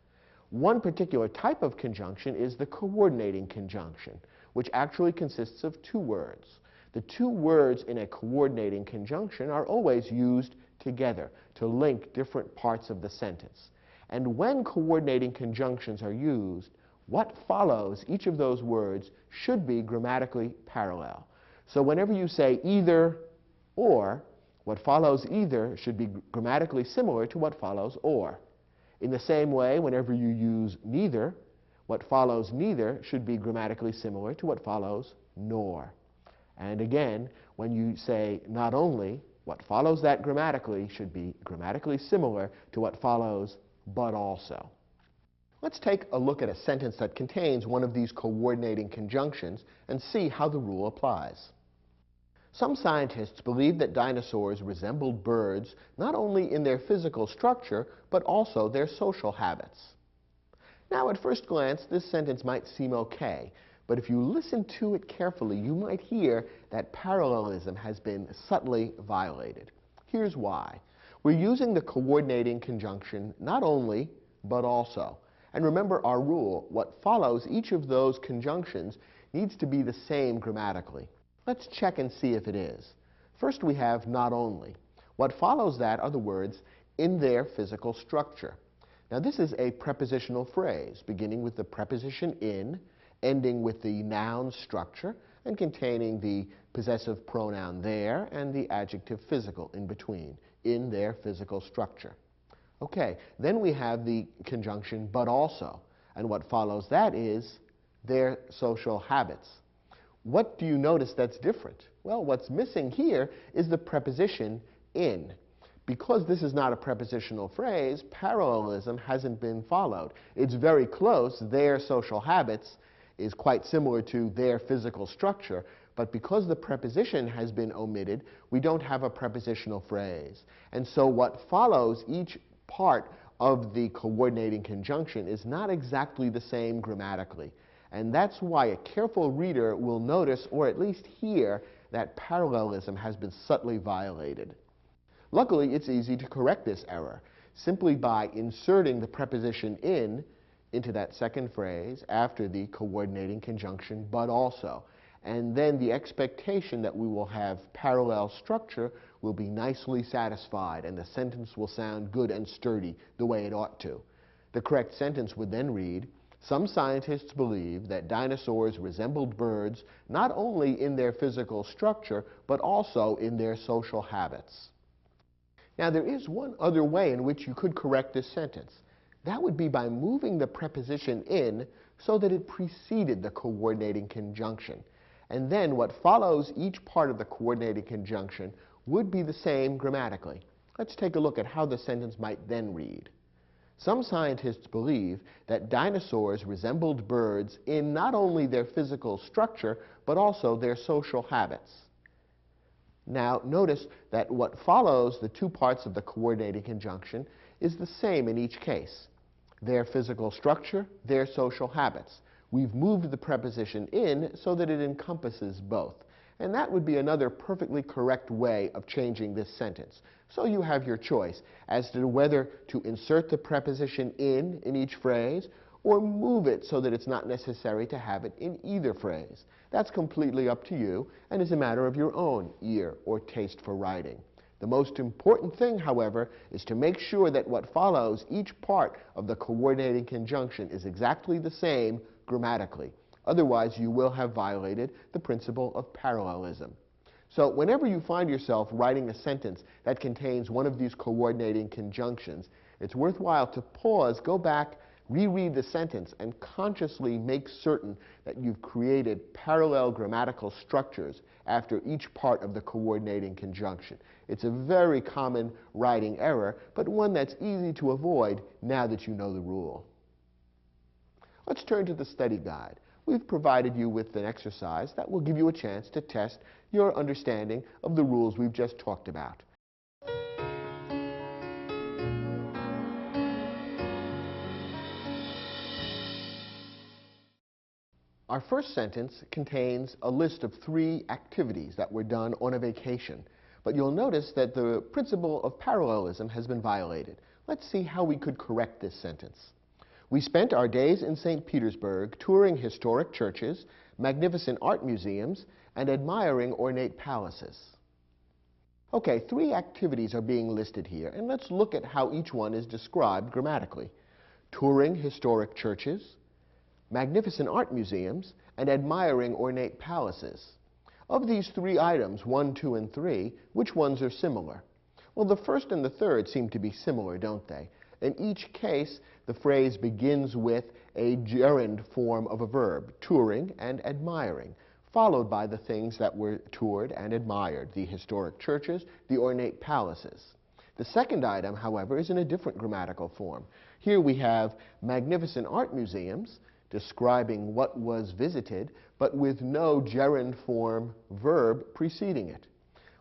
One particular type of conjunction is the coordinating conjunction, which actually consists of two words. The two words in a coordinating conjunction are always used together to link different parts of the sentence. And when coordinating conjunctions are used, what follows each of those words should be grammatically parallel. So whenever you say either or, what follows either should be grammatically similar to what follows or. In the same way, whenever you use neither, what follows neither should be grammatically similar to what follows nor. And again, when you say not only, what follows that grammatically should be grammatically similar to what follows but also. Let's take a look at a sentence that contains one of these coordinating conjunctions and see how the rule applies. Some scientists believe that dinosaurs resembled birds not only in their physical structure, but also their social habits. Now, at first glance, this sentence might seem okay, but if you listen to it carefully, you might hear that parallelism has been subtly violated. Here's why. We're using the coordinating conjunction not only, but also. And remember our rule, what follows each of those conjunctions needs to be the same grammatically. Let's check and see if it is. First we have not only. What follows that are the words in their physical structure. Now this is a prepositional phrase, beginning with the preposition in, ending with the noun structure, and containing the possessive pronoun there and the adjective physical in between, in their physical structure. Okay, then we have the conjunction but also, and what follows that is their social habits. What do you notice that's different? Well, what's missing here is the preposition in. Because this is not a prepositional phrase, parallelism hasn't been followed. It's very close. Their social habits is quite similar to their physical structure, but because the preposition has been omitted, we don't have a prepositional phrase. And so what follows each part of the coordinating conjunction is not exactly the same grammatically. And that's why a careful reader will notice, or at least hear, that parallelism has been subtly violated. Luckily, it's easy to correct this error simply by inserting the preposition in into that second phrase after the coordinating conjunction but also. And then the expectation that we will have parallel structure will be nicely satisfied, and the sentence will sound good and sturdy the way it ought to. The correct sentence would then read, "Some scientists believe that dinosaurs resembled birds not only in their physical structure, but also in their social habits." Now, there is one other way in which you could correct this sentence. That would be by moving the preposition in so that it preceded the coordinating conjunction. And then what follows each part of the coordinating conjunction would be the same grammatically. Let's take a look at how the sentence might then read. Some scientists believe that dinosaurs resembled birds in not only their physical structure, but also their social habits. Now, notice that what follows the two parts of the coordinating conjunction is the same in each case. Their physical structure, their social habits. We've moved the preposition in so that it encompasses both. And that would be another perfectly correct way of changing this sentence. So you have your choice as to whether to insert the preposition in each phrase or move it so that it's not necessary to have it in either phrase. That's completely up to you and is a matter of your own ear or taste for writing. The most important thing, however, is to make sure that what follows each part of the coordinating conjunction is exactly the same grammatically. Otherwise, you will have violated the principle of parallelism. So whenever you find yourself writing a sentence that contains one of these coordinating conjunctions, it's worthwhile to pause, go back, reread the sentence, and consciously make certain that you've created parallel grammatical structures after each part of the coordinating conjunction. It's a very common writing error, but one that's easy to avoid now that you know the rule. Let's turn to the study guide. We've provided you with an exercise that will give you a chance to test your understanding of the rules we've just talked about. Our first sentence contains a list of 3 activities that were done on a vacation, but you'll notice that the principle of parallelism has been violated. Let's see how we could correct this sentence. We spent our days in St. Petersburg touring historic churches, magnificent art museums, and admiring ornate palaces. Okay, 3 activities are being listed here, and let's look at how each one is described grammatically. Touring historic churches, magnificent art museums, and admiring ornate palaces. Of these 3 items, 1, 2, and 3, which ones are similar? Well, the first and the third seem to be similar, don't they? In each case, the phrase begins with a gerund form of a verb, touring and admiring, followed by the things that were toured and admired, the historic churches, the ornate palaces. The second item, however, is in a different grammatical form. Here we have magnificent art museums, describing what was visited, but with no gerund form verb preceding it.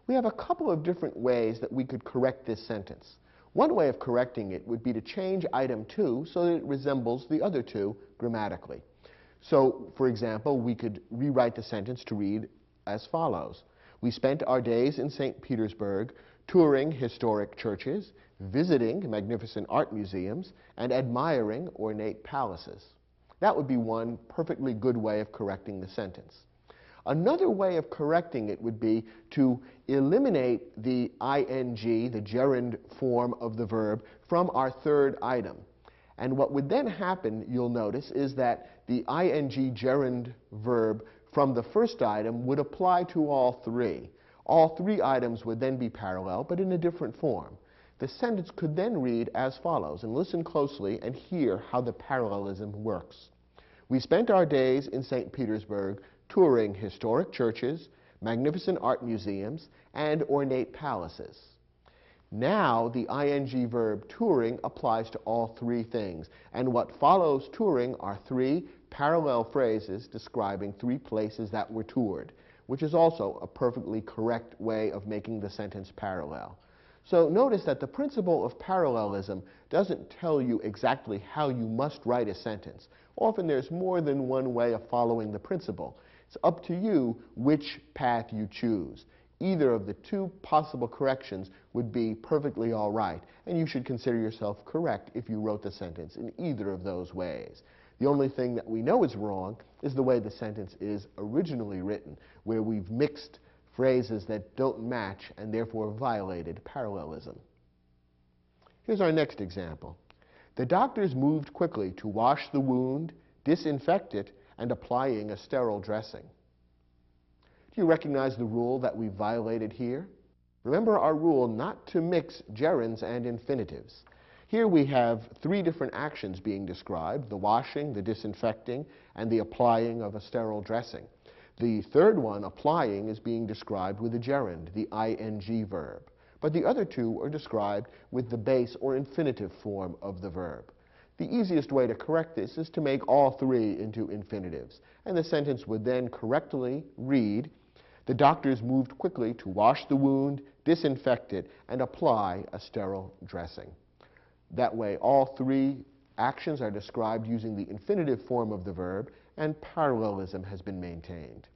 We have a couple of different ways that we could correct this sentence. One way of correcting it would be to change item 2 so that it resembles the other 2 grammatically. So, for example, we could rewrite the sentence to read as follows. We spent our days in St. Petersburg touring historic churches, visiting magnificent art museums, and admiring ornate palaces. That would be one perfectly good way of correcting the sentence. Another way of correcting it would be to eliminate the ing, the gerund form of the verb, from our third item. And what would then happen, you'll notice, is that the ing gerund verb from the first item would apply to all three. All three items would then be parallel, but in a different form. The sentence could then read as follows, and listen closely and hear how the parallelism works. We spent our days in St. Petersburg touring historic churches, magnificent art museums, and ornate palaces. Now the ing verb touring applies to all three things, and what follows touring are three parallel phrases describing three places that were toured, which is also a perfectly correct way of making the sentence parallel. So notice that the principle of parallelism doesn't tell you exactly how you must write a sentence. Often there's more than one way of following the principle. It's up to you which path you choose. Either of the two possible corrections would be perfectly all right, and you should consider yourself correct if you wrote the sentence in either of those ways. The only thing that we know is wrong is the way the sentence is originally written, where we've mixed phrases that don't match and therefore violated parallelism. Here's our next example. The doctors moved quickly to wash the wound, disinfect it, and applying a sterile dressing. Do you recognize the rule that we violated here? Remember our rule not to mix gerunds and infinitives. Here we have three different actions being described: the washing, the disinfecting, and the applying of a sterile dressing. The third one, applying, is being described with a gerund, the ing verb. But the other two are described with the base or infinitive form of the verb. The easiest way to correct this is to make all three into infinitives, and the sentence would then correctly read, the doctors moved quickly to wash the wound, disinfect it, and apply a sterile dressing. That way, all three actions are described using the infinitive form of the verb, and parallelism has been maintained.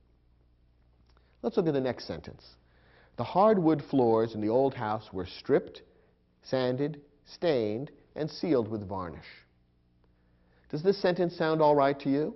Let's look at the next sentence. The hardwood floors in the old house were stripped, sanded, stained, and sealed with varnish. Does this sentence sound all right to you?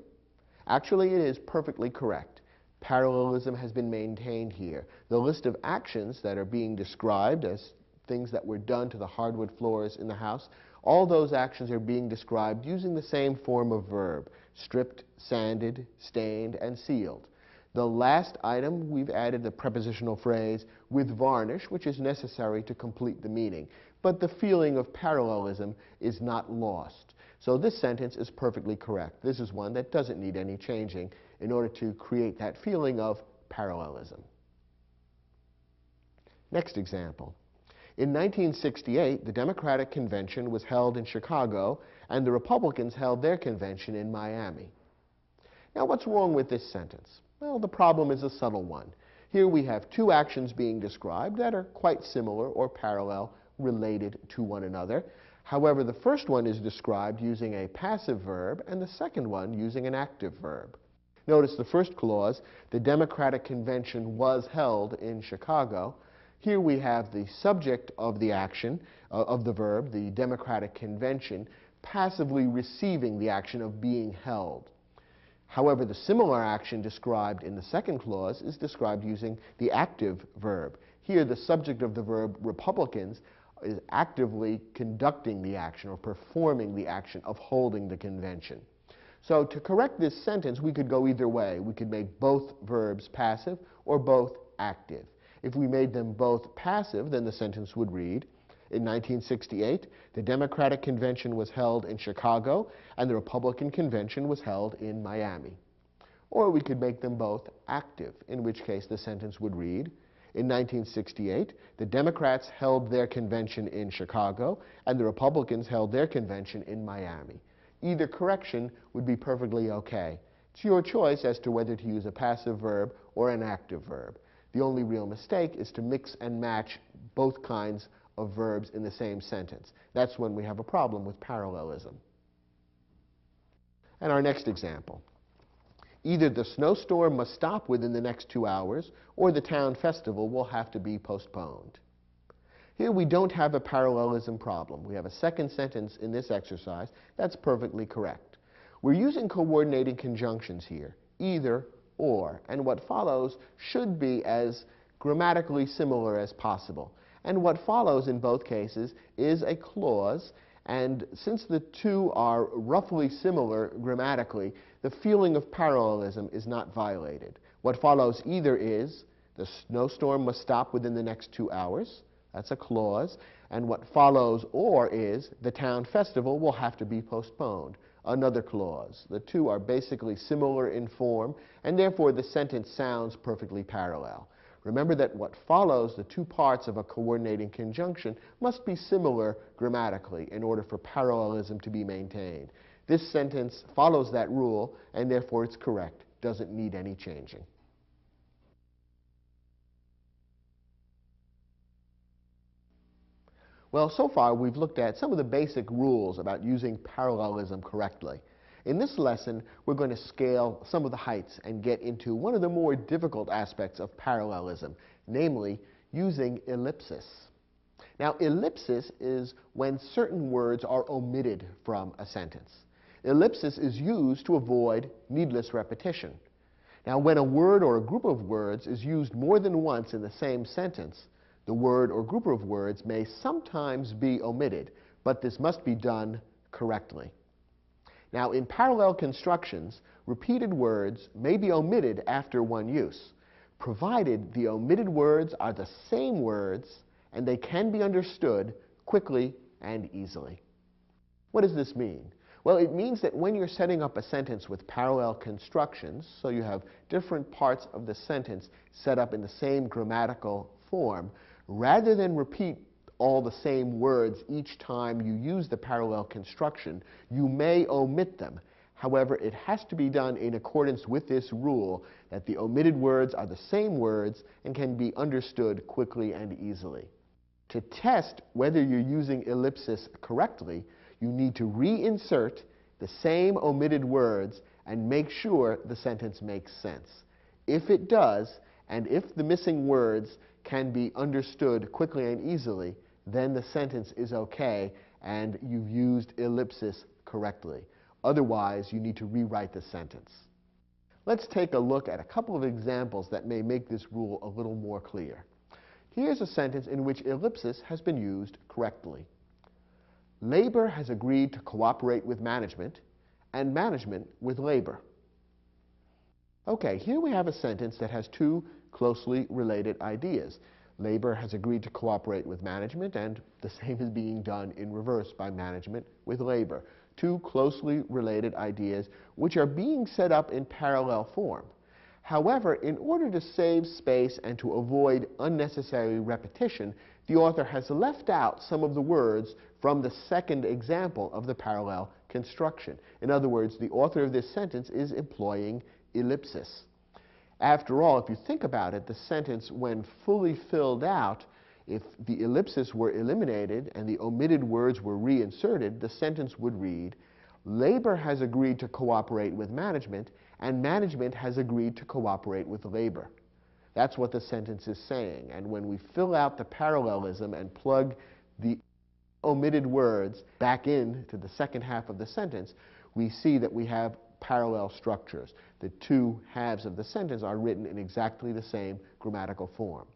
Actually, it is perfectly correct. Parallelism has been maintained here. The list of actions that are being described as things that were done to the hardwood floors in the house, all those actions are being described using the same form of verb: stripped, sanded, stained, and sealed. The last item, we've added the prepositional phrase with varnish, which is necessary to complete the meaning. But the feeling of parallelism is not lost. So this sentence is perfectly correct. This is one that doesn't need any changing in order to create that feeling of parallelism. Next example. In 1968, the Democratic Convention was held in Chicago, and the Republicans held their convention in Miami. Now, what's wrong with this sentence? Well, the problem is a subtle one. Here we have two actions being described that are quite similar or parallel, related to one another. However, the first one is described using a passive verb, and the second one using an active verb. Notice the first clause, the Democratic Convention was held in Chicago. Here we have the subject of the action, of the verb, the Democratic Convention, passively receiving the action of being held. However, the similar action described in the second clause is described using the active verb. Here, the subject of the verb, Republicans, is actively conducting the action or performing the action of holding the convention. So to correct this sentence, we could go either way. We could make both verbs passive or both active. If we made them both passive, then the sentence would read, in 1968, the Democratic Convention was held in Chicago, and the Republican Convention was held in Miami. Or we could make them both active, in which case the sentence would read, in 1968, the Democrats held their convention in Chicago, and the Republicans held their convention in Miami. Either correction would be perfectly okay. It's your choice as to whether to use a passive verb or an active verb. The only real mistake is to mix and match both kinds of verbs in the same sentence. That's when we have a problem with parallelism. And our next example. Either the snowstorm must stop within the next 2 hours, or the town festival will have to be postponed. Here we don't have a parallelism problem. We have a second sentence in this exercise that's perfectly correct. We're using coordinating conjunctions here, either or, and what follows should be as grammatically similar as possible. And what follows in both cases is a clause, And since the two are roughly similar grammatically, the feeling of parallelism is not violated. What follows either is the snowstorm must stop within the next 2 hours. That's a clause. And what follows or is the town festival will have to be postponed. Another clause. The two are basically similar in form, and therefore the sentence sounds perfectly parallel. Remember that what follows, the two parts of a coordinating conjunction, must be similar grammatically in order for parallelism to be maintained. This sentence follows that rule, and therefore it's correct, doesn't need any changing. Well, so far we've looked at some of the basic rules about using parallelism correctly. In this lesson, we're going to scale some of the heights and get into one of the more difficult aspects of parallelism, namely using ellipsis. Now, ellipsis is when certain words are omitted from a sentence. Ellipsis is used to avoid needless repetition. Now, when a word or a group of words is used more than once in the same sentence, the word or group of words may sometimes be omitted, but this must be done correctly. Now, in parallel constructions, repeated words may be omitted after one use, provided the omitted words are the same words and they can be understood quickly and easily. What does this mean? Well, it means that when you're setting up a sentence with parallel constructions, so you have different parts of the sentence set up in the same grammatical form, rather than repeat all the same words each time you use the parallel construction, you may omit them. However, it has to be done in accordance with this rule that the omitted words are the same words and can be understood quickly and easily. To test whether you're using ellipsis correctly, you need to reinsert the same omitted words and make sure the sentence makes sense. If it does, and if the missing words can be understood quickly and easily, then the sentence is okay and you've used ellipsis correctly. Otherwise, you need to rewrite the sentence. Let's take a look at a couple of examples that may make this rule a little more clear. Here's a sentence in which ellipsis has been used correctly. Labor has agreed to cooperate with management, and management with labor. Okay, here we have a sentence that has two closely related ideas. Labor has agreed to cooperate with management, and the same is being done in reverse by management with labor. Two closely related ideas which are being set up in parallel form. However, in order to save space and to avoid unnecessary repetition, the author has left out some of the words from the second example of the parallel construction. In other words, the author of this sentence is employing ellipsis. After all, if you think about it, the sentence, when fully filled out, if the ellipsis were eliminated and the omitted words were reinserted, the sentence would read, labor has agreed to cooperate with management, and management has agreed to cooperate with labor. That's what the sentence is saying. And when we fill out the parallelism and plug the omitted words back into the second half of the sentence, we see that we have parallel structures. The two halves of the sentence are written in exactly the same grammatical form.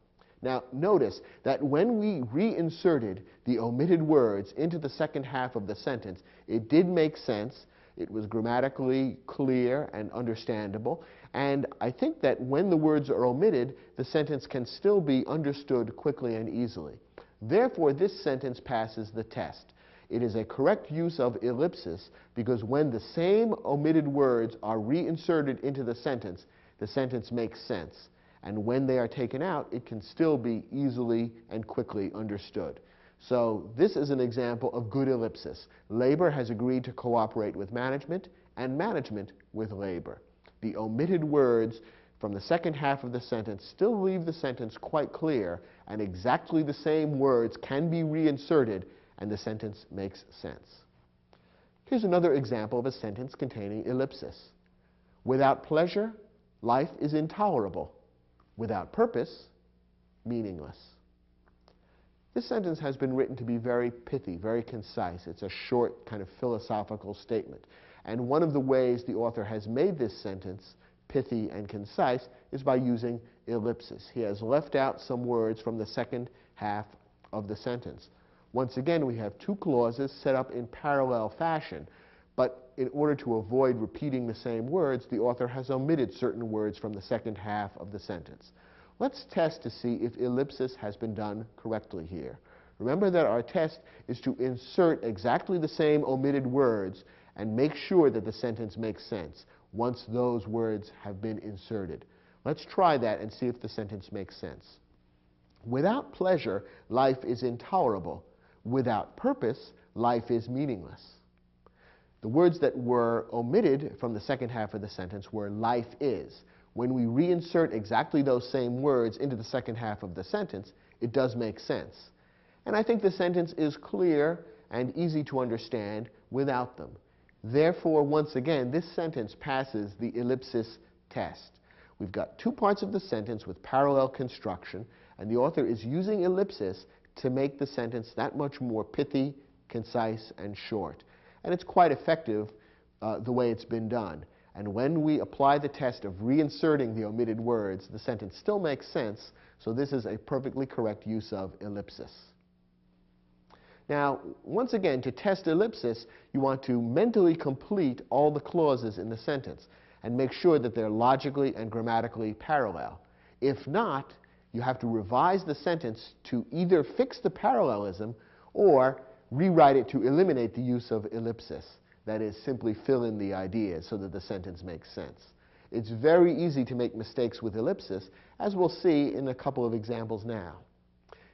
Now, notice that when we reinserted the omitted words into the second half of the sentence, it did make sense. It was grammatically clear and understandable. And I think that when the words are omitted, the sentence can still be understood quickly and easily. Therefore, this sentence passes the test. It is a correct use of ellipsis because when the same omitted words are reinserted into the sentence makes sense. And when they are taken out, it can still be easily and quickly understood. So this is an example of good ellipsis. Labor has agreed to cooperate with management, and management with labor. The omitted words from the second half of the sentence still leave the sentence quite clear, and exactly the same words can be reinserted, and the sentence makes sense. Here's another example of a sentence containing ellipsis. Without pleasure, life is intolerable. Without purpose, meaningless. This sentence has been written to be very pithy, very concise. It's a short, kind of philosophical statement. And one of the ways the author has made this sentence pithy and concise is by using ellipsis. He has left out some words from the second half of the sentence. Once again, we have two clauses set up in parallel fashion, but in order to avoid repeating the same words, the author has omitted certain words from the second half of the sentence. Let's test to see if ellipsis has been done correctly here. Remember that our test is to insert exactly the same omitted words and make sure that the sentence makes sense once those words have been inserted. Let's try that and see if the sentence makes sense. Without pleasure, life is intolerable. Without purpose, life is meaningless. The words that were omitted from the second half of the sentence were life is. When we reinsert exactly those same words into the second half of the sentence, it does make sense. And I think the sentence is clear and easy to understand without them. Therefore, once again, this sentence passes the ellipsis test. We've got two parts of the sentence with parallel construction, and the author is using ellipsis to make the sentence that much more pithy, concise, and short. And it's quite effective the way it's been done. And when we apply the test of reinserting the omitted words, the sentence still makes sense, so this is a perfectly correct use of ellipsis. Now, once again, to test ellipsis, you want to mentally complete all the clauses in the sentence and make sure that they're logically and grammatically parallel. If not, you have to revise the sentence to either fix the parallelism or rewrite it to eliminate the use of ellipsis. That is, simply fill in the ideas so that the sentence makes sense. It's very easy to make mistakes with ellipsis, as we'll see in a couple of examples now.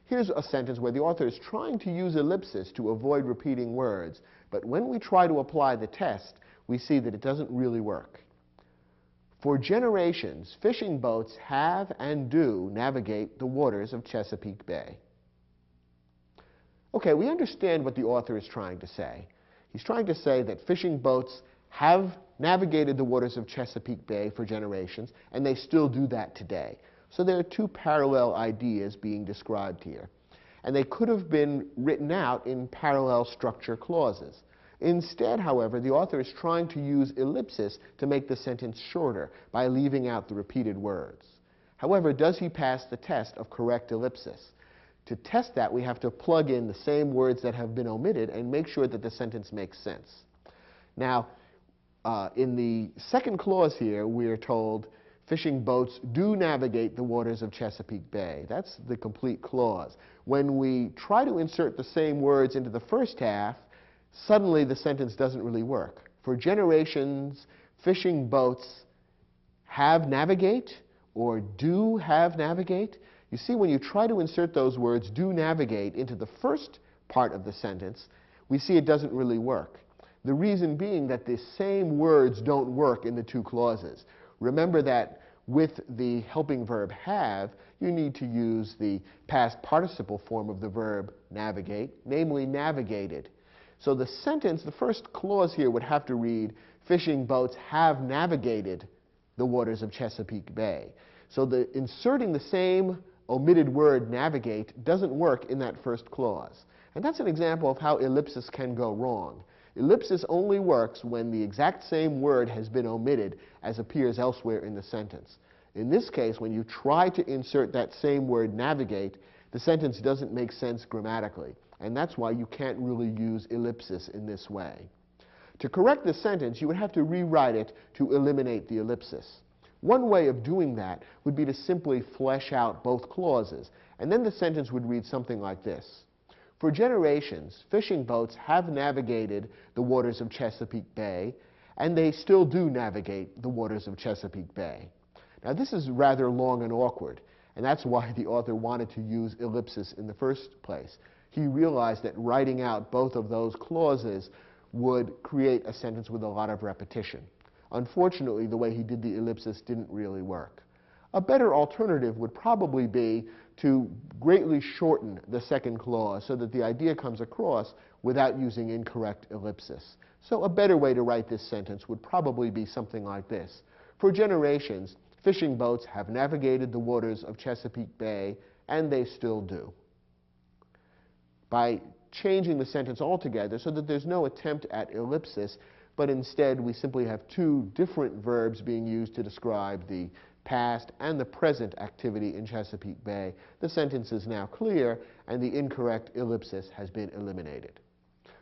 Here's a sentence where the author is trying to use ellipsis to avoid repeating words, but when we try to apply the test, we see that it doesn't really work. For generations, fishing boats have and do navigate the waters of Chesapeake Bay. Okay, we understand what the author is trying to say. He's trying to say that fishing boats have navigated the waters of Chesapeake Bay for generations, and they still do that today. So there are two parallel ideas being described here. And they could have been written out in parallel structure clauses. Instead, however, the author is trying to use ellipsis to make the sentence shorter by leaving out the repeated words. However, does he pass the test of correct ellipsis? To test that, we have to plug in the same words that have been omitted and make sure that the sentence makes sense. Now, in the second clause here, we are told fishing boats do navigate the waters of Chesapeake Bay. That's the complete clause. When we try to insert the same words into the first half, suddenly the sentence doesn't really work. For generations, fishing boats have navigate or do have navigate. You see, when you try to insert those words, do navigate, into the first part of the sentence, we see it doesn't really work. The reason being that the same words don't work in the two clauses. Remember that with the helping verb have, you need to use the past participle form of the verb navigate, namely navigated. So the sentence, the first clause here would have to read, fishing boats have navigated the waters of Chesapeake Bay. So inserting the same omitted word navigate doesn't work in that first clause. And that's an example of how ellipsis can go wrong. Ellipsis only works when the exact same word has been omitted as appears elsewhere in the sentence. In this case, when you try to insert that same word navigate, the sentence doesn't make sense grammatically. And that's why you can't really use ellipsis in this way. To correct the sentence, you would have to rewrite it to eliminate the ellipsis. One way of doing that would be to simply flesh out both clauses, and then the sentence would read something like this. For generations, fishing boats have navigated the waters of Chesapeake Bay, and they still do navigate the waters of Chesapeake Bay. Now, this is rather long and awkward, and that's why the author wanted to use ellipsis in the first place. He realized that writing out both of those clauses would create a sentence with a lot of repetition. Unfortunately, the way he did the ellipsis didn't really work. A better alternative would probably be to greatly shorten the second clause so that the idea comes across without using incorrect ellipsis. So a better way to write this sentence would probably be something like this. For generations, fishing boats have navigated the waters of Chesapeake Bay, and they still do. By changing the sentence altogether so that there's no attempt at ellipsis, but instead we simply have two different verbs being used to describe the past, and the present activity in Chesapeake Bay, the sentence is now clear and the incorrect ellipsis has been eliminated.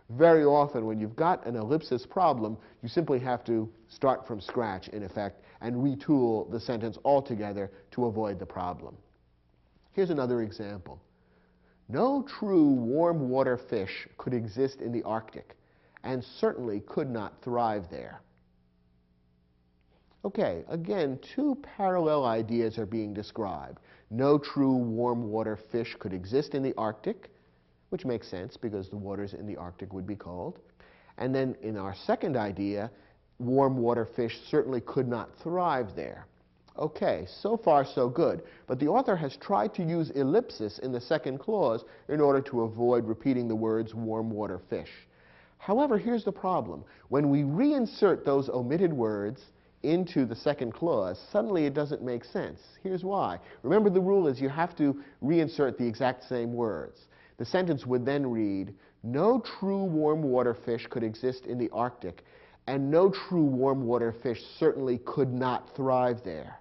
Very often when you've got an ellipsis problem, you simply have to start from scratch, in effect, and retool the sentence altogether to avoid the problem. Here's another example. No true warm water fish could exist in the Arctic, and certainly could not thrive there. Okay, again, two parallel ideas are being described. No true warm water fish could exist in the Arctic, which makes sense because the waters in the Arctic would be cold. And then in our second idea, warm water fish certainly could not thrive there. Okay, so far so good, but the author has tried to use ellipsis in the second clause in order to avoid repeating the words warm water fish. However, here's the problem. When we reinsert those omitted words into the second clause, suddenly it doesn't make sense. Here's why. Remember, the rule is you have to reinsert the exact same words. The sentence would then read, no true warm water fish could exist in the Arctic, and no true warm water fish certainly could not thrive there.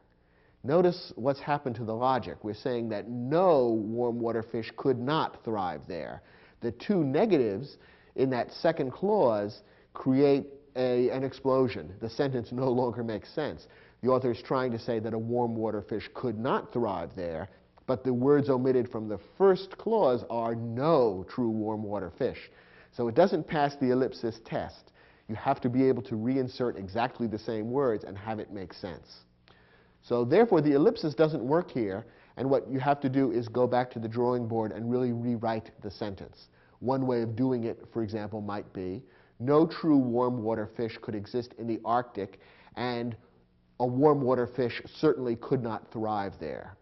Notice what's happened to the logic. We're saying that no warm water fish could not thrive there. The two negatives in that second clause create an explosion. The sentence no longer makes sense. The author is trying to say that a warm water fish could not thrive there, but the words omitted from the first clause are no true warm water fish. So it doesn't pass the ellipsis test. You have to be able to reinsert exactly the same words and have it make sense. So therefore, the ellipsis doesn't work here, and what you have to do is go back to the drawing board and really rewrite the sentence. One way of doing it, for example, might be, no true warm water fish could exist in the Arctic, and a warm water fish certainly could not thrive there.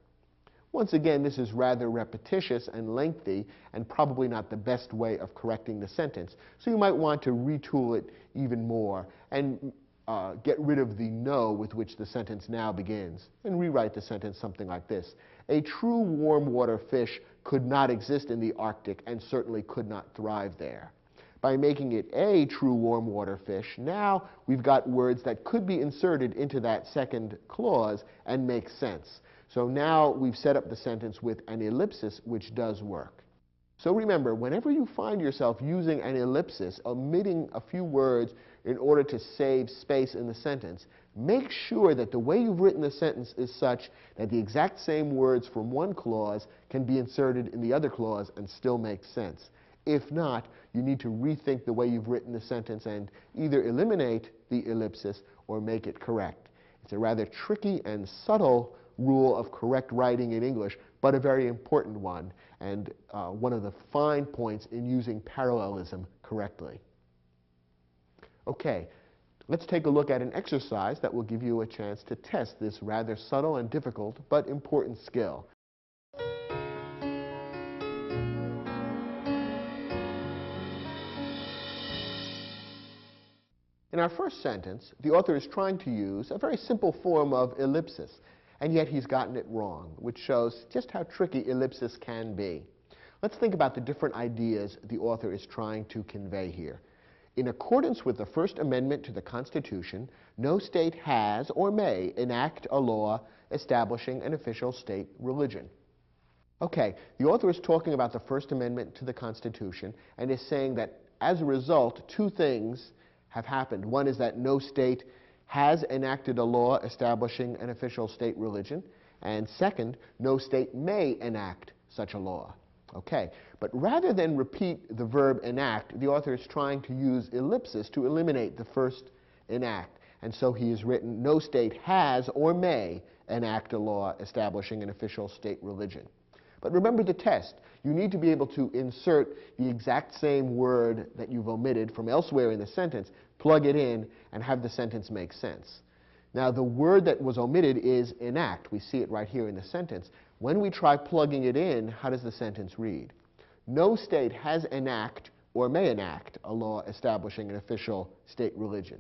Once again, this is rather repetitious and lengthy and probably not the best way of correcting the sentence. So you might want to retool it even more and get rid of the no with which the sentence now begins and rewrite the sentence something like this. A true warm water fish could not exist in the Arctic and certainly could not thrive there. By making it a true warm water fish, now we've got words that could be inserted into that second clause and make sense. So now we've set up the sentence with an ellipsis, which does work. So remember, whenever you find yourself using an ellipsis, omitting a few words in order to save space in the sentence, make sure that the way you've written the sentence is such that the exact same words from one clause can be inserted in the other clause and still make sense. If not, you need to rethink the way you've written the sentence and either eliminate the ellipsis or make it correct. It's a rather tricky and subtle rule of correct writing in English, but a very important one, and one of the fine points in using parallelism correctly. Okay, let's take a look at an exercise that will give you a chance to test this rather subtle and difficult but important skill. In our first sentence, the author is trying to use a very simple form of ellipsis, and yet he's gotten it wrong, which shows just how tricky ellipsis can be. Let's think about the different ideas the author is trying to convey here. In accordance with the First Amendment to the Constitution, no state has or may enact a law establishing an official state religion. Okay, the author is talking about the First Amendment to the Constitution and is saying that as a result, two things have happened. One is that no state has enacted a law establishing an official state religion, and second, no state may enact such a law. Okay, but rather than repeat the verb enact, the author is trying to use ellipsis to eliminate the first enact, and so he has written, no state has or may enact a law establishing an official state religion. But remember the test. You need to be able to insert the exact same word that you've omitted from elsewhere in the sentence, plug it in, and have the sentence make sense. Now, the word that was omitted is enact. We see it right here in the sentence. When we try plugging it in, how does the sentence read? No state has enact or may enact a law establishing an official state religion.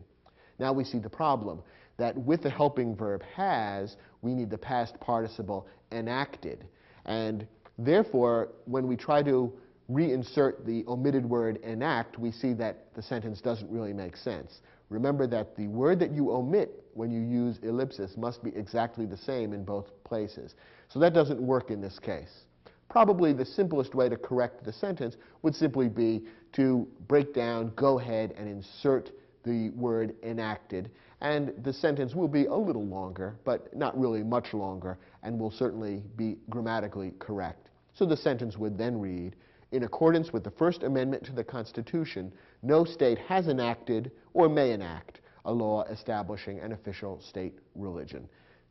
Now we see the problem, that with the helping verb has, we need the past participle enacted. And therefore, when we try to reinsert the omitted word enact, we see that the sentence doesn't really make sense. Remember that the word that you omit when you use ellipsis must be exactly the same in both places. So that doesn't work in this case. Probably the simplest way to correct the sentence would simply be to break down, go ahead and insert the word enacted, and the sentence will be a little longer, but not really much longer, and will certainly be grammatically correct. So the sentence would then read, in accordance with the First Amendment to the Constitution, no state has enacted or may enact a law establishing an official state religion.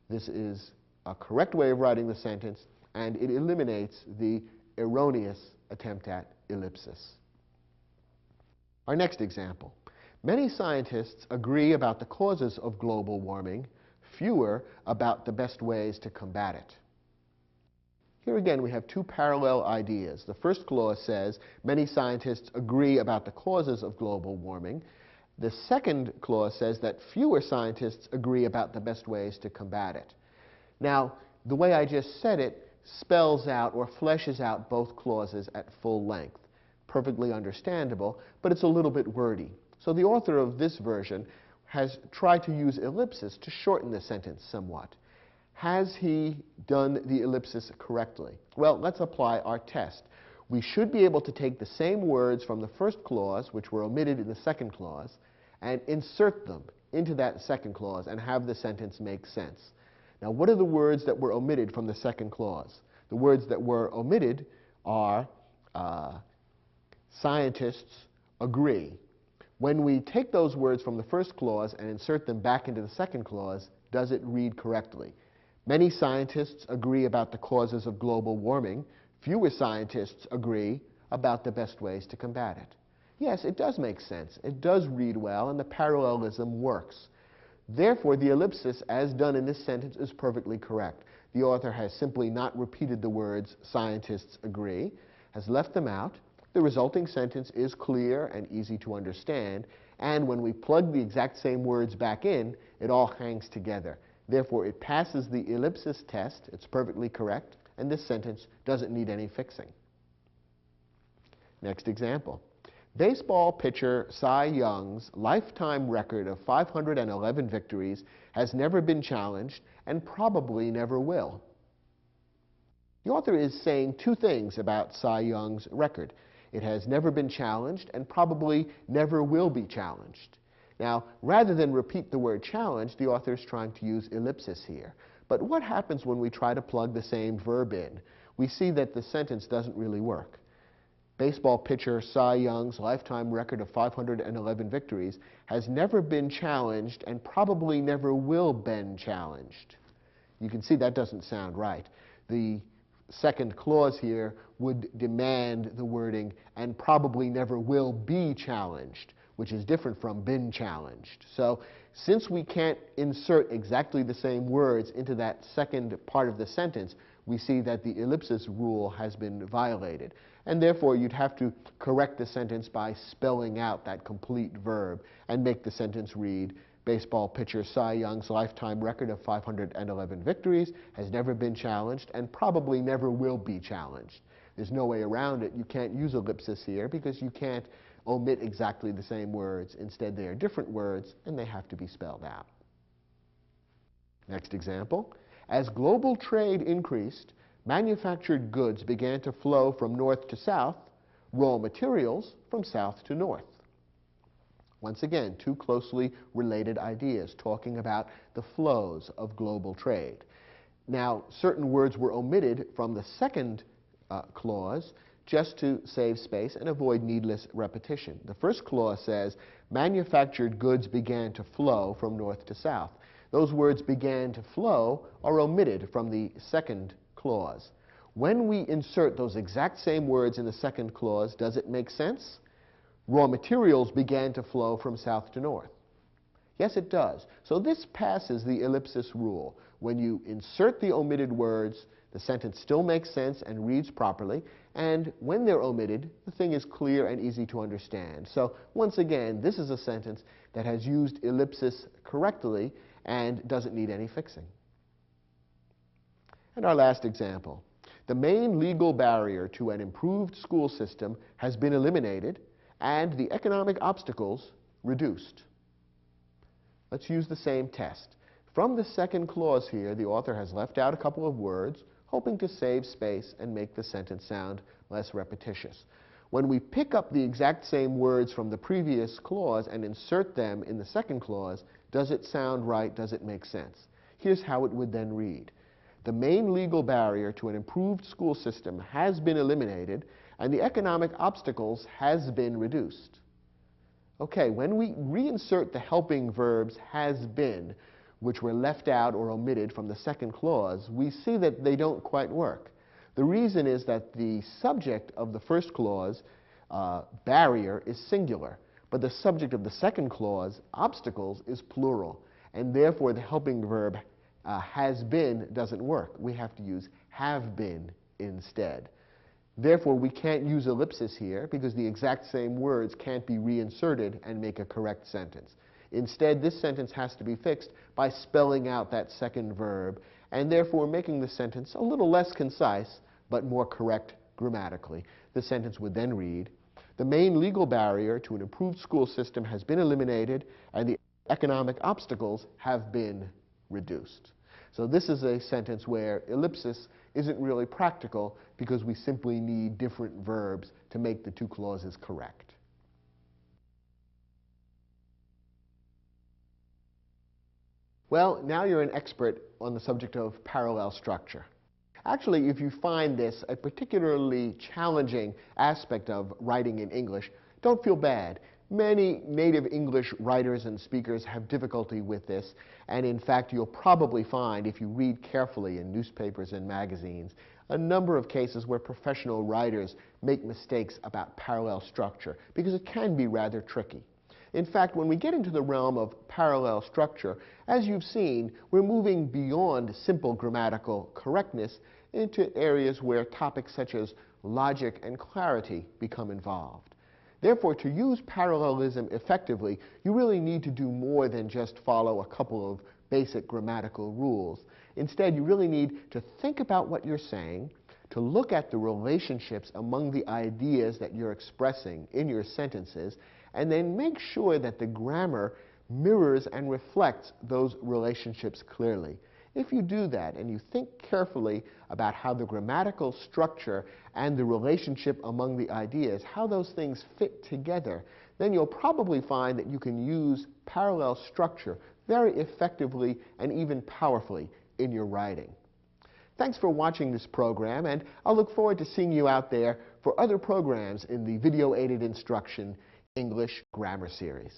This is a correct way of writing the sentence, and it eliminates the erroneous attempt at ellipsis. Our next example. Many scientists agree about the causes of global warming, fewer about the best ways to combat it. Here again we have two parallel ideas. The first clause says many scientists agree about the causes of global warming. The second clause says that fewer scientists agree about the best ways to combat it. Now, the way I just said it spells out or fleshes out both clauses at full length. Perfectly understandable, but it's a little bit wordy. So the author of this version has tried to use ellipsis to shorten the sentence somewhat. Has he done the ellipsis correctly? Well, let's apply our test. We should be able to take the same words from the first clause, which were omitted in the second clause, and insert them into that second clause and have the sentence make sense. Now, what are the words that were omitted from the second clause? The words that were omitted are scientists agree. When we take those words from the first clause and insert them back into the second clause, does it read correctly? Many scientists agree about the causes of global warming. Fewer scientists agree about the best ways to combat it. Yes, it does make sense. It does read well, and the parallelism works. Therefore, the ellipsis, as done in this sentence, is perfectly correct. The author has simply not repeated the words scientists agree, has left them out. The resulting sentence is clear and easy to understand, and when we plug the exact same words back in, it all hangs together. Therefore, it passes the ellipsis test, it's perfectly correct, and this sentence doesn't need any fixing. Next example. Baseball pitcher Cy Young's lifetime record of 511 victories has never been challenged and probably never will. The author is saying two things about Cy Young's record. It has never been challenged and probably never will be challenged. Now, rather than repeat the word challenge, the author is trying to use ellipsis here. But what happens when we try to plug the same verb in? We see that the sentence doesn't really work. Baseball pitcher Cy Young's lifetime record of 511 victories has never been challenged and probably never will been challenged. You can see that doesn't sound right. The second clause here would demand the wording and probably never will be challenged, which is different from been challenged. So since we can't insert exactly the same words into that second part of the sentence, we see that the ellipsis rule has been violated. And therefore, you'd have to correct the sentence by spelling out that complete verb and make the sentence read, baseball pitcher Cy Young's lifetime record of 511 victories has never been challenged and probably never will be challenged. There's no way around it. You can't use ellipsis here because you can't omit exactly the same words. Instead, they are different words, and they have to be spelled out. Next example. As global trade increased, manufactured goods began to flow from north to south, raw materials from south to north. Once again, two closely related ideas talking about the flows of global trade. Now, certain words were omitted from the second clause just to save space and avoid needless repetition. The first clause says, manufactured goods began to flow from north to south. Those words began to flow are omitted from the second clause. When we insert those exact same words in the second clause, does it make sense? Raw materials began to flow from south to north. Yes, it does. So this passes the ellipsis rule. When you insert the omitted words, the sentence still makes sense and reads properly, and when they're omitted, the thing is clear and easy to understand. So once again, this is a sentence that has used ellipsis correctly and doesn't need any fixing. And our last example. The main legal barrier to an improved school system has been eliminated and the economic obstacles reduced. Let's use the same test. From the second clause here, the author has left out a couple of words, hoping to save space and make the sentence sound less repetitious. When we pick up the exact same words from the previous clause and insert them in the second clause, does it sound right? Does it make sense? Here's how it would then read. The main legal barrier to an improved school system has been eliminated and the economic obstacles has been reduced. Okay, when we reinsert the helping verbs has been, which were left out or omitted from the second clause, we see that they don't quite work. The reason is that the subject of the first clause, barrier, is singular, but the subject of the second clause, obstacles, is plural, and therefore the helping verb has been doesn't work. We have to use have been instead. Therefore, we can't use ellipsis here because the exact same words can't be reinserted and make a correct sentence. Instead, this sentence has to be fixed by spelling out that second verb and therefore making the sentence a little less concise but more correct grammatically. The sentence would then read, the main legal barrier to an improved school system has been eliminated and the economic obstacles have been reduced. So this is a sentence where ellipsis isn't really practical because we simply need different verbs to make the two clauses correct. Well, now you're an expert on the subject of parallel structure. Actually, if you find this a particularly challenging aspect of writing in English, don't feel bad. Many native English writers and speakers have difficulty with this, and in fact you'll probably find, if you read carefully in newspapers and magazines, a number of cases where professional writers make mistakes about parallel structure, because it can be rather tricky. In fact, when we get into the realm of parallel structure, as you've seen, we're moving beyond simple grammatical correctness into areas where topics such as logic and clarity become involved. Therefore, to use parallelism effectively, you really need to do more than just follow a couple of basic grammatical rules. Instead, you really need to think about what you're saying, to look at the relationships among the ideas that you're expressing in your sentences, and then make sure that the grammar mirrors and reflects those relationships clearly. If you do that and you think carefully about how the grammatical structure and the relationship among the ideas, how those things fit together, then you'll probably find that you can use parallel structure very effectively and even powerfully in your writing. Thanks for watching this program, and I'll look forward to seeing you out there for other programs in the Video Aided Instruction English Grammar Series.